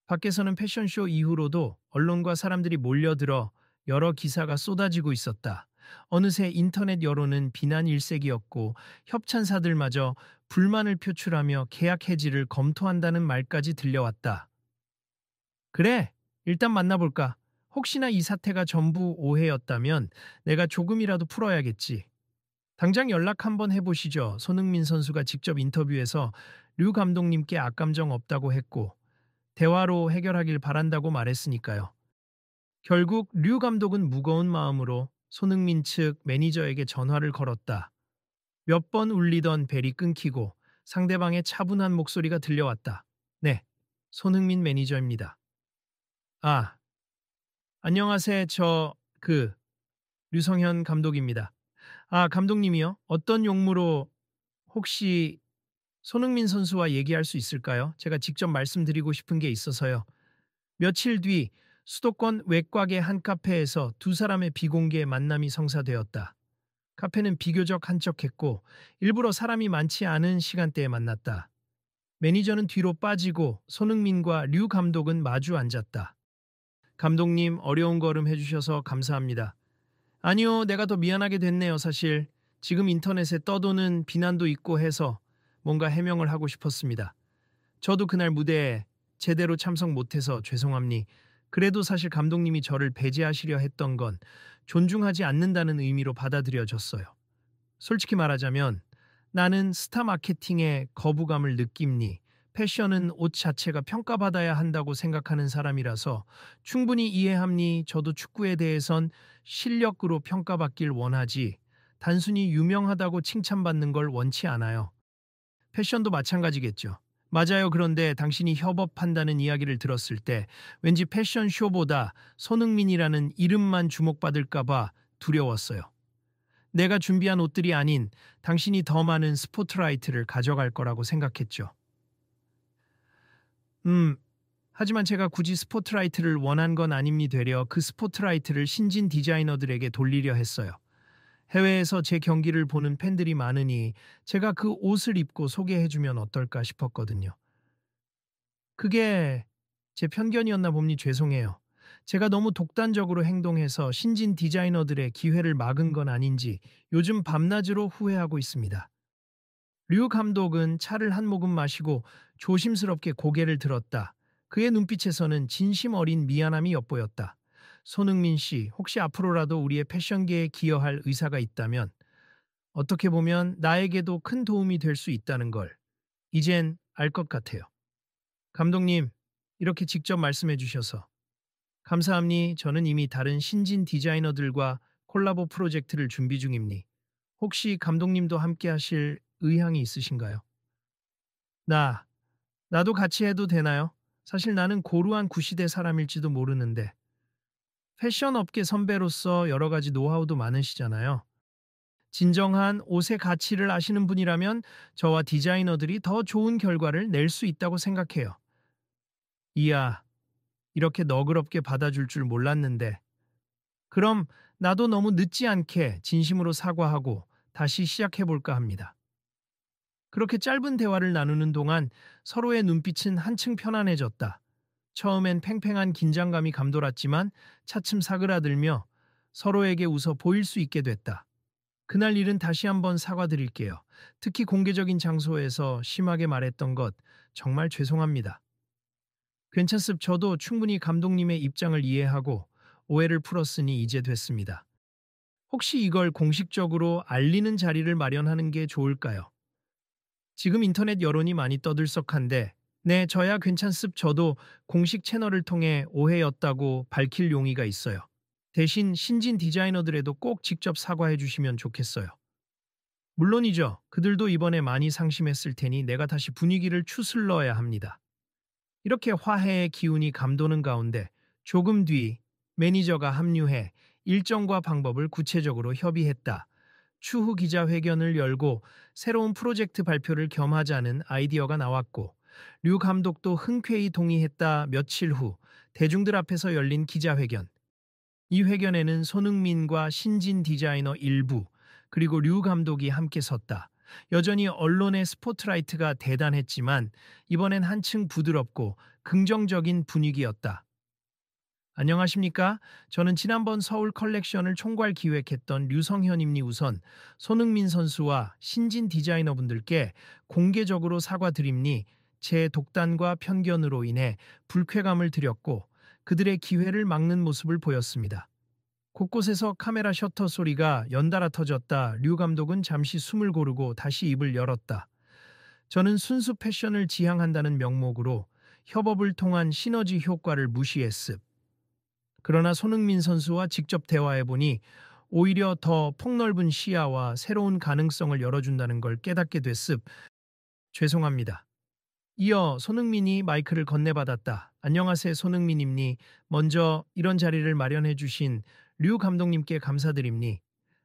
Speaker 1: 밖에서는 패션쇼 이후로도 언론과 사람들이 몰려들어 여러 기사가 쏟아지고 있었다. 어느새 인터넷 여론은 비난 일색이었고 협찬사들마저 불만을 표출하며 계약 해지를 검토한다는 말까지 들려왔다. 그래, 일단 만나볼까? 혹시나 이 사태가 전부 오해였다면 내가 조금이라도 풀어야겠지. 당장 연락 한번 해보시죠. 손흥민 선수가 직접 인터뷰에서 류 감독님께 악감정 없다고 했고 대화로 해결하길 바란다고 말했으니까요. 결국 류 감독은 무거운 마음으로 손흥민 측 매니저에게 전화를 걸었다. 몇 번 울리던 벨이 끊기고 상대방의 차분한 목소리가 들려왔다. 네, 손흥민 매니저입니다. 아, 안녕하세요. 류성현 감독입니다. 아, 감독님이요? 어떤 용무로 혹시 손흥민 선수와 얘기할 수 있을까요? 제가 직접 말씀드리고 싶은 게 있어서요. 며칠 뒤 수도권 외곽의 한 카페에서 두 사람의 비공개 만남이 성사되었다. 카페는 비교적 한적했고 일부러 사람이 많지 않은 시간대에 만났다. 매니저는 뒤로 빠지고 손흥민과 류 감독은 마주 앉았다. 감독님 어려운 걸음 해주셔서 감사합니다. 아니요, 내가 더 미안하게 됐네요, 사실. 지금 인터넷에 떠도는 비난도 있고 해서 뭔가 해명을 하고 싶었습니다. 저도 그날 무대에 제대로 참석 못해서 죄송합니. 그래도 사실 감독님이 저를 배제하시려 했던 건 존중하지 않는다는 의미로 받아들여졌어요. 솔직히 말하자면 나는 스타 마케팅에 거부감을 느낍니. 패션은 옷 자체가 평가받아야 한다고 생각하는 사람이라서 충분히 이해합니. 저도 축구에 대해선 실력으로 평가받길 원하지 단순히 유명하다고 칭찬받는 걸 원치 않아요. 패션도 마찬가지겠죠. 맞아요. 그런데 당신이 협업한다는 이야기를 들었을 때 왠지 패션쇼보다 손흥민이라는 이름만 주목받을까봐 두려웠어요. 내가 준비한 옷들이 아닌 당신이 더 많은 스포트라이트를 가져갈 거라고 생각했죠. 하지만 제가 굳이 스포트라이트를 원한 건 아님니 되려 그 스포트라이트를 신진 디자이너들에게 돌리려 했어요. 해외에서 제 경기를 보는 팬들이 많으니 제가 그 옷을 입고 소개해주면 어떨까 싶었거든요. 그게 제 편견이었나 봅니. 죄송해요. 제가 너무 독단적으로 행동해서 신진 디자이너들의 기회를 막은 건 아닌지 요즘 밤낮으로 후회하고 있습니다. 류 감독은 차를 한 모금 마시고 조심스럽게 고개를 들었다. 그의 눈빛에서는 진심 어린 미안함이 엿보였다. 손흥민 씨, 혹시 앞으로라도 우리의 패션계에 기여할 의사가 있다면 어떻게 보면 나에게도 큰 도움이 될 수 있다는 걸 이젠 알 것 같아요. 감독님, 이렇게 직접 말씀해 주셔서 감사합니. 저는 이미 다른 신진 디자이너들과 콜라보 프로젝트를 준비 중입니. 혹시 감독님도 함께 하실 의향이 있으신가요? 나, 나도 같이 해도 되나요? 사실 나는 고루한 구시대 사람일지도 모르는데 패션 업계 선배로서 여러 가지 노하우도 많으시잖아요. 진정한 옷의 가치를 아시는 분이라면 저와 디자이너들이 더 좋은 결과를 낼 수 있다고 생각해요. 이야, 이렇게 너그럽게 받아줄 줄 몰랐는데. 그럼 나도 너무 늦지 않게 진심으로 사과하고 다시 시작해볼까 합니다. 그렇게 짧은 대화를 나누는 동안 서로의 눈빛은 한층 편안해졌다. 처음엔 팽팽한 긴장감이 감돌았지만 차츰 사그라들며 서로에게 웃어 보일 수 있게 됐다. 그날 일은 다시 한번 사과드릴게요. 특히 공개적인 장소에서 심하게 말했던 것 정말 죄송합니다. 괜찮습. 저도 충분히 감독님의 입장을 이해하고 오해를 풀었으니 이제 됐습니다. 혹시 이걸 공식적으로 알리는 자리를 마련하는 게 좋을까요? 지금 인터넷 여론이 많이 떠들썩한데 네, 저야 괜찮습. 저도 공식 채널을 통해 오해였다고 밝힐 용의가 있어요. 대신 신진 디자이너들에도 꼭 직접 사과해 주시면 좋겠어요. 물론이죠. 그들도 이번에 많이 상심했을 테니 내가 다시 분위기를 추슬러야 합니다. 이렇게 화해의 기운이 감도는 가운데 조금 뒤 매니저가 합류해 일정과 방법을 구체적으로 협의했다. 추후 기자회견을 열고 새로운 프로젝트 발표를 겸하자는 아이디어가 나왔고 류 감독도 흔쾌히 동의했다. 며칠 후 대중들 앞에서 열린 기자회견. 이 회견에는 손흥민과 신진 디자이너 일부 그리고 류 감독이 함께 섰다. 여전히 언론의 스포트라이트가 대단했지만 이번엔 한층 부드럽고 긍정적인 분위기였다. 안녕하십니까? 저는 지난번 서울 컬렉션을 총괄 기획했던 류성현입니. 우선 손흥민 선수와 신진 디자이너분들께 공개적으로 사과드립니. 제 독단과 편견으로 인해 불쾌감을 드렸고 그들의 기회를 막는 모습을 보였습니다. 곳곳에서 카메라 셔터 소리가 연달아 터졌다. 류 감독은 잠시 숨을 고르고 다시 입을 열었다. 저는 순수 패션을 지향한다는 명목으로 협업을 통한 시너지 효과를 무시했습. 그러나 손흥민 선수와 직접 대화해보니 오히려 더 폭넓은 시야와 새로운 가능성을 열어준다는 걸 깨닫게 됐습. 죄송합니다. 이어 손흥민이 마이크를 건네받았다. 안녕하세요, 손흥민입니. 먼저 이런 자리를 마련해 주신 류 감독님께 감사드립니.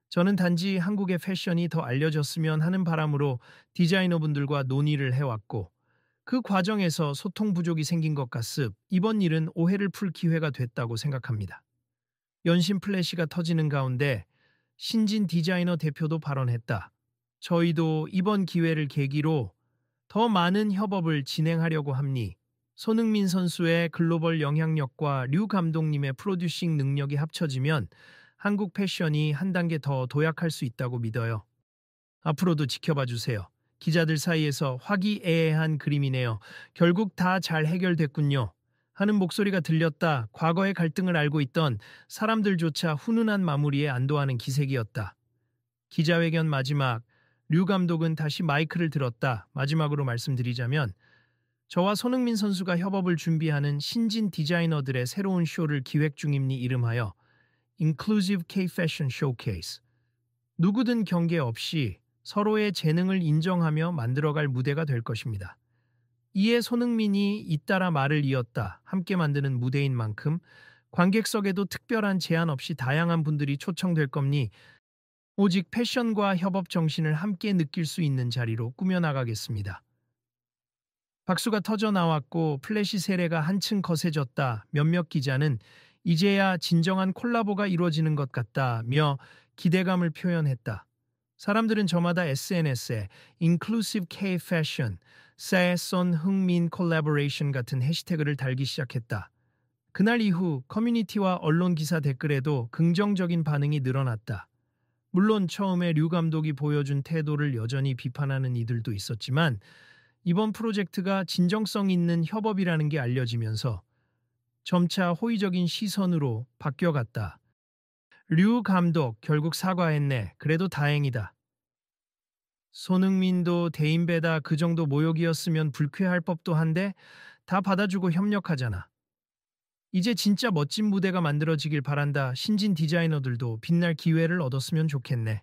Speaker 1: 저는 단지 한국의 패션이 더 알려졌으면 하는 바람으로 디자이너분들과 논의를 해왔고 그 과정에서 소통 부족이 생긴 것 같습. 이번 일은 오해를 풀 기회가 됐다고 생각합니다. 연신 플래시가 터지는 가운데 신진 디자이너 대표도 발언했다. 저희도 이번 기회를 계기로 더 많은 협업을 진행하려고 합니. 손흥민 선수의 글로벌 영향력과 류 감독님의 프로듀싱 능력이 합쳐지면 한국 패션이 한 단계 더 도약할 수 있다고 믿어요. 앞으로도 지켜봐 주세요. 기자들 사이에서 화기애애한 그림이네요. 결국 다 잘 해결됐군요. 하는 목소리가 들렸다. 과거의 갈등을 알고 있던 사람들조차 훈훈한 마무리에 안도하는 기색이었다. 기자회견 마지막, 류 감독은 다시 마이크를 들었다. 마지막으로 말씀드리자면 저와 손흥민 선수가 협업을 준비하는 신진 디자이너들의 새로운 쇼를 기획 중임니. 이름하여 Inclusive K-Fashion Showcase. 누구든 경계 없이 서로의 재능을 인정하며 만들어갈 무대가 될 것입니다. 이에 손흥민이 잇따라 말을 이었다. 함께 만드는 무대인 만큼 관객석에도 특별한 제한 없이 다양한 분들이 초청될 겁니. 오직 패션과 협업 정신을 함께 느낄 수 있는 자리로 꾸며나가겠습니다. 박수가 터져 나왔고 플래시 세례가 한층 거세졌다. 몇몇 기자는 이제야 진정한 콜라보가 이루어지는 것 같다며 기대감을 표현했다. 사람들은 저마다 SNS에 Inclusive K-Fashion, 새손 흥민 콜라보레이션 같은 해시태그를 달기 시작했다. 그날 이후 커뮤니티와 언론 기사 댓글에도 긍정적인 반응이 늘어났다. 물론 처음에 류 감독이 보여준 태도를 여전히 비판하는 이들도 있었지만 이번 프로젝트가 진정성 있는 협업이라는 게 알려지면서 점차 호의적인 시선으로 바뀌어갔다. 류 감독 결국 사과했네. 그래도 다행이다. 손흥민도 대인배다. 그 정도 모욕이었으면 불쾌할 법도 한데 다 받아주고 협력하잖아. 이제 진짜 멋진 무대가 만들어지길 바란다. 신진 디자이너들도 빛날 기회를 얻었으면 좋겠네.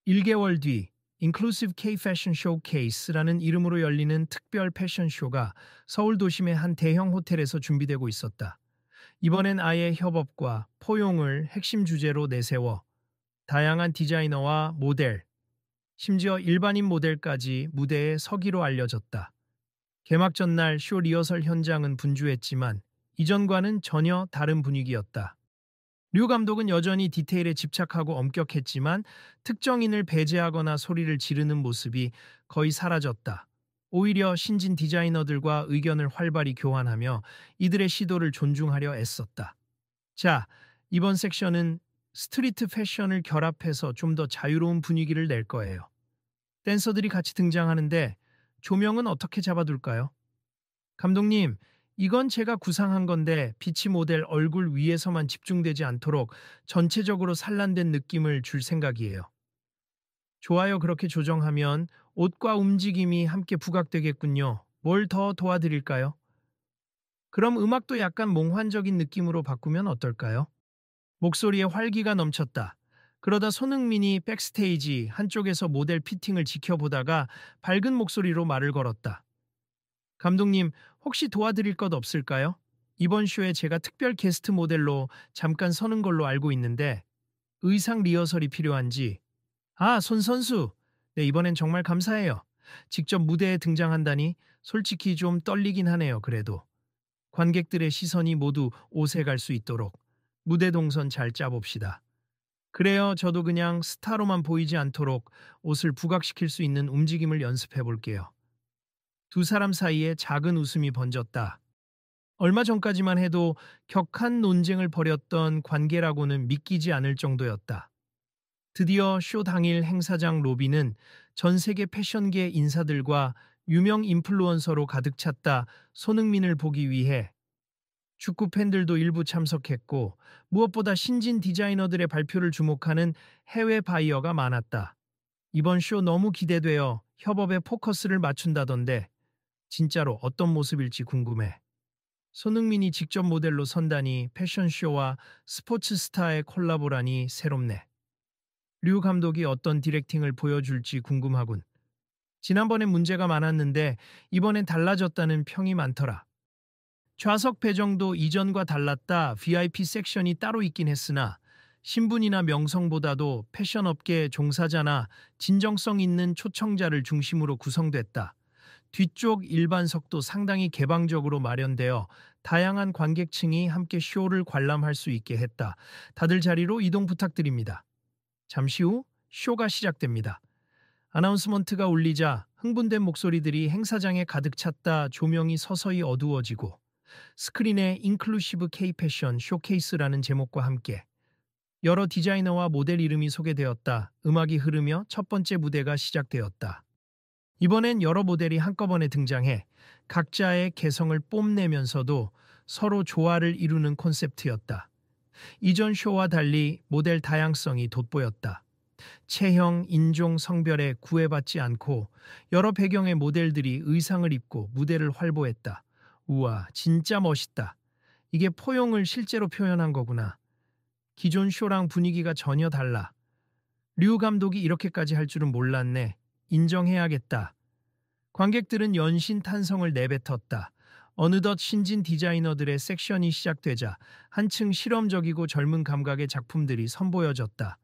Speaker 1: 1개월 뒤 Inclusive K Fashion Showcase라는 이름으로 열리는 특별 패션쇼가 서울 도심의 한 대형 호텔에서 준비되고 있었다. 이번엔 아예 협업과 포용을 핵심 주제로 내세워 다양한 디자이너와 모델, 심지어 일반인 모델까지 무대에 서기로 알려졌다. 개막 전날 쇼 리허설 현장은 분주했지만 이전과는 전혀 다른 분위기였다. 류 감독은 여전히 디테일에 집착하고 엄격했지만 특정인을 배제하거나 소리를 지르는 모습이 거의 사라졌다. 오히려 신진 디자이너들과 의견을 활발히 교환하며 이들의 시도를 존중하려 애썼다. 자, 이번 섹션은 스트리트 패션을 결합해서 좀 더 자유로운 분위기를 낼 거예요. 댄서들이 같이 등장하는데 조명은 어떻게 잡아둘까요? 감독님, 이건 제가 구상한 건데 비치 모델 얼굴 위에서만 집중되지 않도록 전체적으로 산란된 느낌을 줄 생각이에요. 좋아요. 그렇게 조정하면 옷과 움직임이 함께 부각되겠군요. 뭘 더 도와드릴까요? 그럼 음악도 약간 몽환적인 느낌으로 바꾸면 어떨까요? 목소리에 활기가 넘쳤다. 그러다 손흥민이 백스테이지 한쪽에서 모델 피팅을 지켜보다가 밝은 목소리로 말을 걸었다. 감독님, 혹시 도와드릴 것 없을까요? 이번 쇼에 제가 특별 게스트 모델로 잠깐 서는 걸로 알고 있는데 의상 리허설이 필요한지. 아, 손 선수. 네, 이번엔 정말 감사해요. 직접 무대에 등장한다니 솔직히 좀 떨리긴 하네요, 그래도. 관객들의 시선이 모두 옷에 갈 수 있도록 무대 동선 잘 짜봅시다. 그래요, 저도 그냥 스타로만 보이지 않도록 옷을 부각시킬 수 있는 움직임을 연습해 볼게요. 두 사람 사이에 작은 웃음이 번졌다. 얼마 전까지만 해도 격한 논쟁을 벌였던 관계라고는 믿기지 않을 정도였다. 드디어 쇼 당일 행사장 로비는 전 세계 패션계 인사들과 유명 인플루언서로 가득 찼다. 손흥민을 보기 위해 축구 팬들도 일부 참석했고 무엇보다 신진 디자이너들의 발표를 주목하는 해외 바이어가 많았다. 이번 쇼 너무 기대되어 협업에 포커스를 맞춘다던데 진짜로 어떤 모습일지 궁금해. 손흥민이 직접 모델로 선다니 패션쇼와 스포츠 스타의 콜라보라니 새롭네. 류 감독이 어떤 디렉팅을 보여줄지 궁금하군. 지난번엔 문제가 많았는데 이번엔 달라졌다는 평이 많더라. 좌석 배정도 이전과 달랐다. VIP 섹션이 따로 있긴 했으나 신분이나 명성보다도 패션업계 종사자나 진정성 있는 초청자를 중심으로 구성됐다. 뒤쪽 일반석도 상당히 개방적으로 마련되어 다양한 관객층이 함께 쇼를 관람할 수 있게 했다. 다들 자리로 이동 부탁드립니다. 잠시 후 쇼가 시작됩니다. 아나운스먼트가 울리자 흥분된 목소리들이 행사장에 가득 찼다. 조명이 서서히 어두워지고 스크린에 인클루시브 K 패션 쇼케이스라는 제목과 함께 여러 디자이너와 모델 이름이 소개되었다. 음악이 흐르며 첫 번째 무대가 시작되었다. 이번엔 여러 모델이 한꺼번에 등장해 각자의 개성을 뽐내면서도 서로 조화를 이루는 콘셉트였다. 이전 쇼와 달리 모델 다양성이 돋보였다. 체형, 인종, 성별에 구애받지 않고 여러 배경의 모델들이 의상을 입고 무대를 활보했다. 우와, 진짜 멋있다. 이게 포용을 실제로 표현한 거구나. 기존 쇼랑 분위기가 전혀 달라. 류 감독이 이렇게까지 할 줄은 몰랐네. 인정해야겠다. 관객들은 연신 탄성을 내뱉었다. 어느덧 신진 디자이너들의 섹션이 시작되자 한층 실험적이고 젊은 감각의 작품들이 선보여졌다.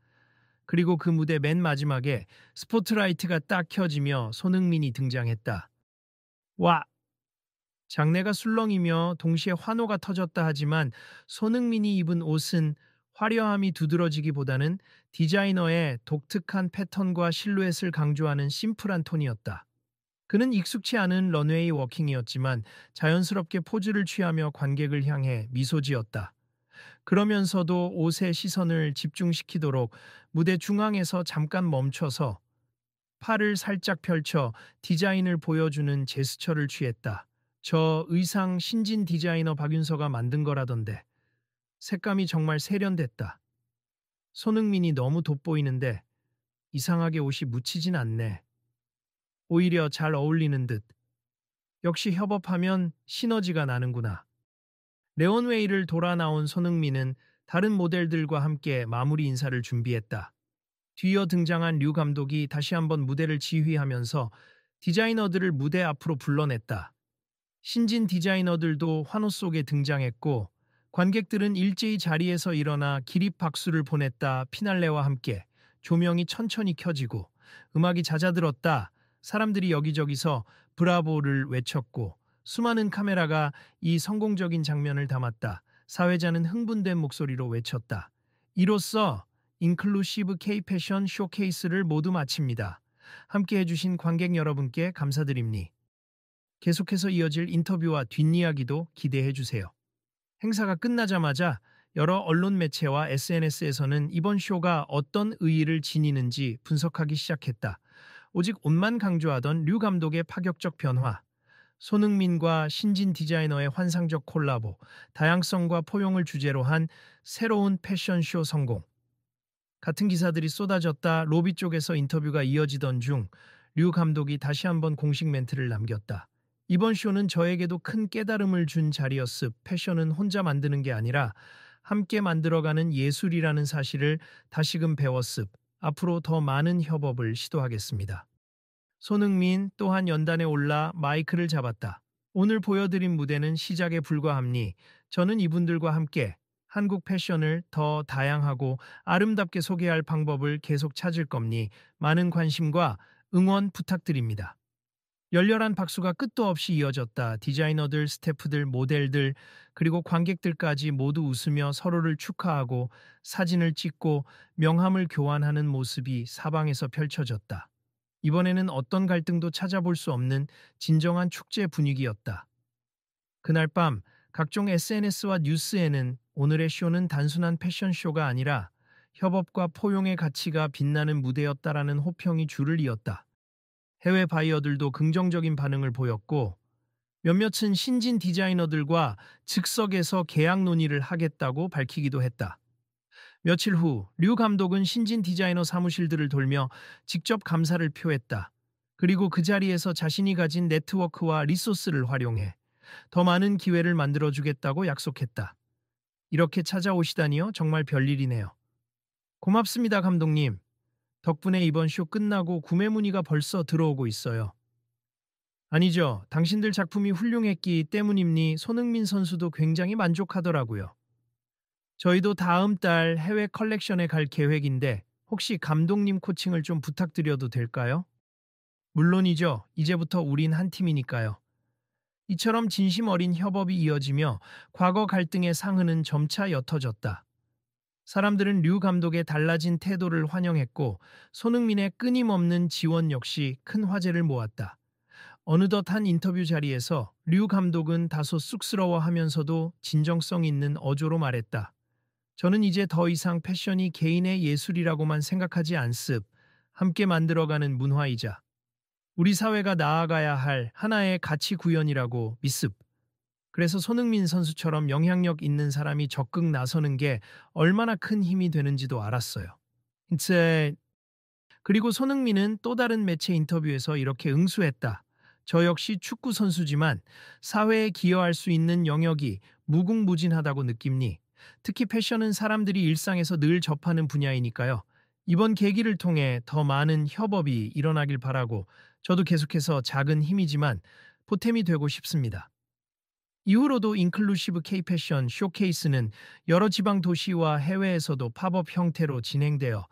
Speaker 1: 그리고 그 무대 맨 마지막에 스포트라이트가 딱 켜지며 손흥민이 등장했다. 와! 장내가 술렁이며 동시에 환호가 터졌다 하지만 손흥민이 입은 옷은 화려함이 두드러지기보다는 디자이너의 독특한 패턴과 실루엣을 강조하는 심플한 톤이었다. 그는 익숙치 않은 런웨이 워킹이었지만 자연스럽게 포즈를 취하며 관객을 향해 미소 지었다. 그러면서도 옷의 시선을 집중시키도록 무대 중앙에서 잠깐 멈춰서 팔을 살짝 펼쳐 디자인을 보여주는 제스처를 취했다. 저 의상 신진 디자이너 박윤서가 만든 거라던데. 색감이 정말 세련됐다. 손흥민이 너무 돋보이는데 이상하게 옷이 묻히진 않네. 오히려 잘 어울리는 듯. 역시 협업하면 시너지가 나는구나. 레온웨이를 돌아 나온 손흥민은 다른 모델들과 함께 마무리 인사를 준비했다. 뒤이어 등장한 류 감독이 다시 한번 무대를 지휘하면서 디자이너들을 무대 앞으로 불러냈다. 신진 디자이너들도 환호 속에 등장했고 관객들은 일제히 자리에서 일어나 기립 박수를 보냈다. 피날레와 함께 조명이 천천히 켜지고 음악이 잦아들었다. 사람들이 여기저기서 브라보를 외쳤고 수많은 카메라가 이 성공적인 장면을 담았다. 사회자는 흥분된 목소리로 외쳤다. 이로써 인클루시브 K 패션 쇼케이스를 모두 마칩니다. 함께 해주신 관객 여러분께 감사드립니. 계속해서 이어질 인터뷰와 뒷이야기도 기대해 주세요. 행사가 끝나자마자 여러 언론 매체와 SNS에서는 이번 쇼가 어떤 의의를 지니는지 분석하기 시작했다. 오직 옷만 강조하던 류 감독의 파격적 변화, 손흥민과 신진 디자이너의 환상적 콜라보, 다양성과 포용을 주제로 한 새로운 패션쇼 성공. 같은 기사들이 쏟아졌다. 로비 쪽에서 인터뷰가 이어지던 중 류 감독이 다시 한번 공식 멘트를 남겼다. 이번 쇼는 저에게도 큰 깨달음을 준 자리였습. 패션은 혼자 만드는 게 아니라 함께 만들어가는 예술이라는 사실을 다시금 배웠습. 앞으로 더 많은 협업을 시도하겠습니다. 손흥민 또한 연단에 올라 마이크를 잡았다. 오늘 보여드린 무대는 시작에 불과합니. 저는 이분들과 함께 한국 패션을 더 다양하고 아름답게 소개할 방법을 계속 찾을 겁니. 많은 관심과 응원 부탁드립니다. 열렬한 박수가 끝도 없이 이어졌다. 디자이너들, 스태프들, 모델들, 그리고 관객들까지 모두 웃으며 서로를 축하하고 사진을 찍고 명함을 교환하는 모습이 사방에서 펼쳐졌다. 이번에는 어떤 갈등도 찾아볼 수 없는 진정한 축제 분위기였다. 그날 밤 각종 SNS와 뉴스에는 오늘의 쇼는 단순한 패션쇼가 아니라 협업과 포용의 가치가 빛나는 무대였다라는 호평이 줄을 이었다. 해외 바이어들도 긍정적인 반응을 보였고 몇몇은 신진 디자이너들과 즉석에서 계약 논의를 하겠다고 밝히기도 했다. 며칠 후 류 감독은 신진 디자이너 사무실들을 돌며 직접 감사를 표했다. 그리고 그 자리에서 자신이 가진 네트워크와 리소스를 활용해 더 많은 기회를 만들어주겠다고 약속했다. 이렇게 찾아오시다니요? 정말 별일이네요. 고맙습니다, 감독님. 덕분에 이번 쇼 끝나고 구매 문의가 벌써 들어오고 있어요. 아니죠. 당신들 작품이 훌륭했기 때문입니. 손흥민 선수도 굉장히 만족하더라고요. 저희도 다음 달 해외 컬렉션에 갈 계획인데 혹시 감독님 코칭을 좀 부탁드려도 될까요? 물론이죠. 이제부터 우린 한 팀이니까요. 이처럼 진심 어린 협업이 이어지며 과거 갈등의 상흔은 점차 옅어졌다. 사람들은 류 감독의 달라진 태도를 환영했고 손흥민의 끊임없는 지원 역시 큰 화제를 모았다. 어느덧 한 인터뷰 자리에서 류 감독은 다소 쑥스러워하면서도 진정성 있는 어조로 말했다. 저는 이제 더 이상 패션이 개인의 예술이라고만 생각하지 않습. 함께 만들어가는 문화이자 우리 사회가 나아가야 할 하나의 가치 구현이라고 믿습. 그래서 손흥민 선수처럼 영향력 있는 사람이 적극 나서는 게 얼마나 큰 힘이 되는지도 알았어요. 그리고 손흥민은 또 다른 매체 인터뷰에서 이렇게 응수했다. 저 역시 축구 선수지만 사회에 기여할 수 있는 영역이 무궁무진하다고 느낍니. 특히 패션은 사람들이 일상에서 늘 접하는 분야이니까요. 이번 계기를 통해 더 많은 협업이 일어나길 바라고 저도 계속해서 작은 힘이지만 보탬이 되고 싶습니다. 이후로도 인클루시브 K-패션 쇼케이스는 여러 지방 도시와 해외에서도 팝업 형태로 진행되어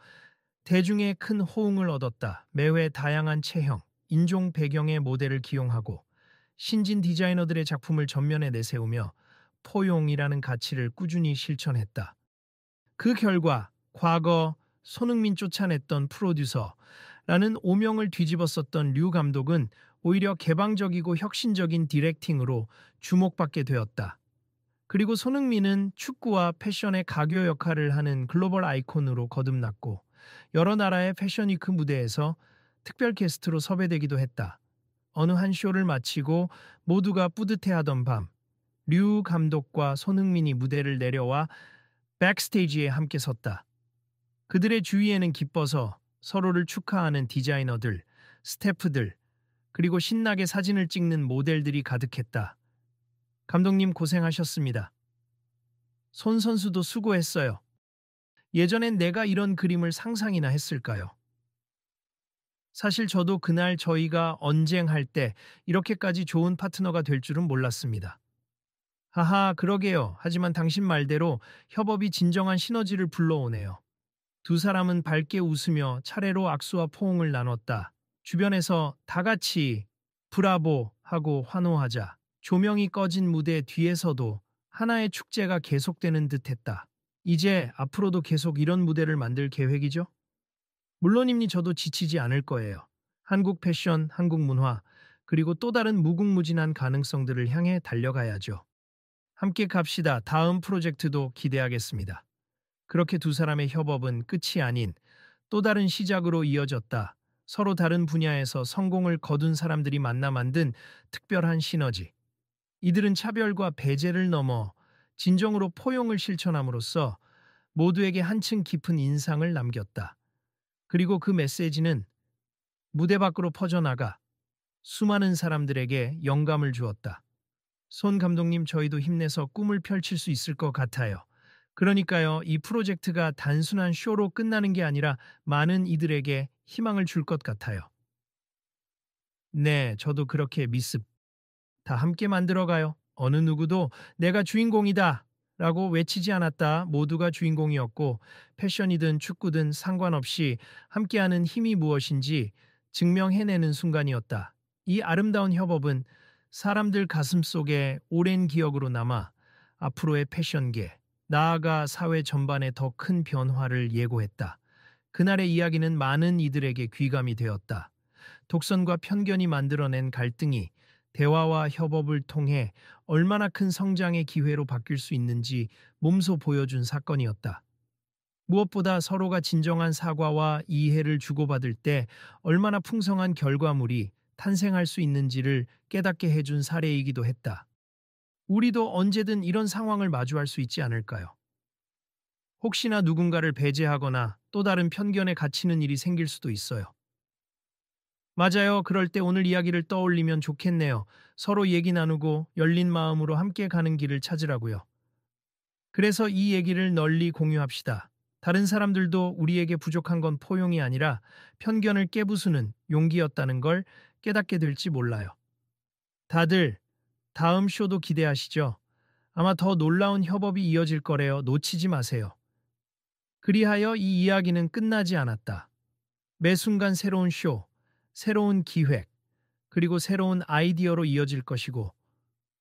Speaker 1: 대중의 큰 호응을 얻었다. 매회 다양한 체형, 인종 배경의 모델을 기용하고 신진 디자이너들의 작품을 전면에 내세우며 포용이라는 가치를 꾸준히 실천했다. 그 결과 과거 손흥민 쫓아냈던 프로듀서라는 오명을 뒤집었었던 류 감독은 오히려 개방적이고 혁신적인 디렉팅으로 주목받게 되었다. 그리고 손흥민은 축구와 패션의 가교 역할을 하는 글로벌 아이콘으로 거듭났고 여러 나라의 패션위크 무대에서 특별 게스트로 섭외되기도 했다. 어느 한 쇼를 마치고 모두가 뿌듯해하던 밤, 류 감독과 손흥민이 무대를 내려와 백스테이지에 함께 섰다. 그들의 주위에는 기뻐서 서로를 축하하는 디자이너들, 스태프들, 그리고 신나게 사진을 찍는 모델들이 가득했다. 감독님 고생하셨습니다. 손 선수도 수고했어요. 예전엔 내가 이런 그림을 상상이나 했을까요? 사실 저도 그날 저희가 언쟁할 때 이렇게까지 좋은 파트너가 될 줄은 몰랐습니다. 하하, 그러게요. 하지만 당신 말대로 협업이 진정한 시너지를 불러오네요. 두 사람은 밝게 웃으며 차례로 악수와 포옹을 나눴다. 주변에서 다 같이 브라보 하고 환호하자 조명이 꺼진 무대 뒤에서도 하나의 축제가 계속되는 듯했다. 이제 앞으로도 계속 이런 무대를 만들 계획이죠? 물론입니 저도 지치지 않을 거예요. 한국 패션, 한국 문화, 그리고 또 다른 무궁무진한 가능성들을 향해 달려가야죠. 함께 갑시다. 다음 프로젝트도 기대하겠습니다. 그렇게 두 사람의 협업은 끝이 아닌 또 다른 시작으로 이어졌다. 서로 다른 분야에서 성공을 거둔 사람들이 만나 만든 특별한 시너지. 이들은 차별과 배제를 넘어 진정으로 포용을 실천함으로써 모두에게 한층 깊은 인상을 남겼다. 그리고 그 메시지는 무대 밖으로 퍼져나가 수많은 사람들에게 영감을 주었다. 손 감독님, 저희도 힘내서 꿈을 펼칠 수 있을 것 같아요. 그러니까요, 이 프로젝트가 단순한 쇼로 끝나는 게 아니라 많은 이들에게 희망을 줄 것 같아요. 네, 저도 그렇게 믿습니다. 다 함께 만들어가요. 어느 누구도 내가 주인공이다 라고 외치지 않았다. 모두가 주인공이었고 패션이든 축구든 상관없이 함께하는 힘이 무엇인지 증명해내는 순간이었다. 이 아름다운 협업은 사람들 가슴 속에 오랜 기억으로 남아 앞으로의 패션계, 나아가 사회 전반에 더 큰 변화를 예고했다. 그날의 이야기는 많은 이들에게 귀감이 되었다. 독선과 편견이 만들어낸 갈등이 대화와 협업을 통해 얼마나 큰 성장의 기회로 바뀔 수 있는지 몸소 보여준 사건이었다. 무엇보다 서로가 진정한 사과와 이해를 주고받을 때 얼마나 풍성한 결과물이 탄생할 수 있는지를 깨닫게 해준 사례이기도 했다. 우리도 언제든 이런 상황을 마주할 수 있지 않을까요? 혹시나 누군가를 배제하거나 또 다른 편견에 갇히는 일이 생길 수도 있어요. 맞아요. 그럴 때 오늘 이야기를 떠올리면 좋겠네요. 서로 얘기 나누고 열린 마음으로 함께 가는 길을 찾으라고요. 그래서 이 얘기를 널리 공유합시다. 다른 사람들도 우리에게 부족한 건 포용이 아니라 편견을 깨부수는 용기였다는 걸 깨닫게 될지 몰라요. 다들 다음 쇼도 기대하시죠? 아마 더 놀라운 협업이 이어질 거래요. 놓치지 마세요. 그리하여 이 이야기는 끝나지 않았다. 매 순간 새로운 쇼, 새로운 기획, 그리고 새로운 아이디어로 이어질 것이고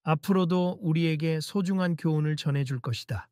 Speaker 1: 앞으로도 우리에게 소중한 교훈을 전해줄 것이다.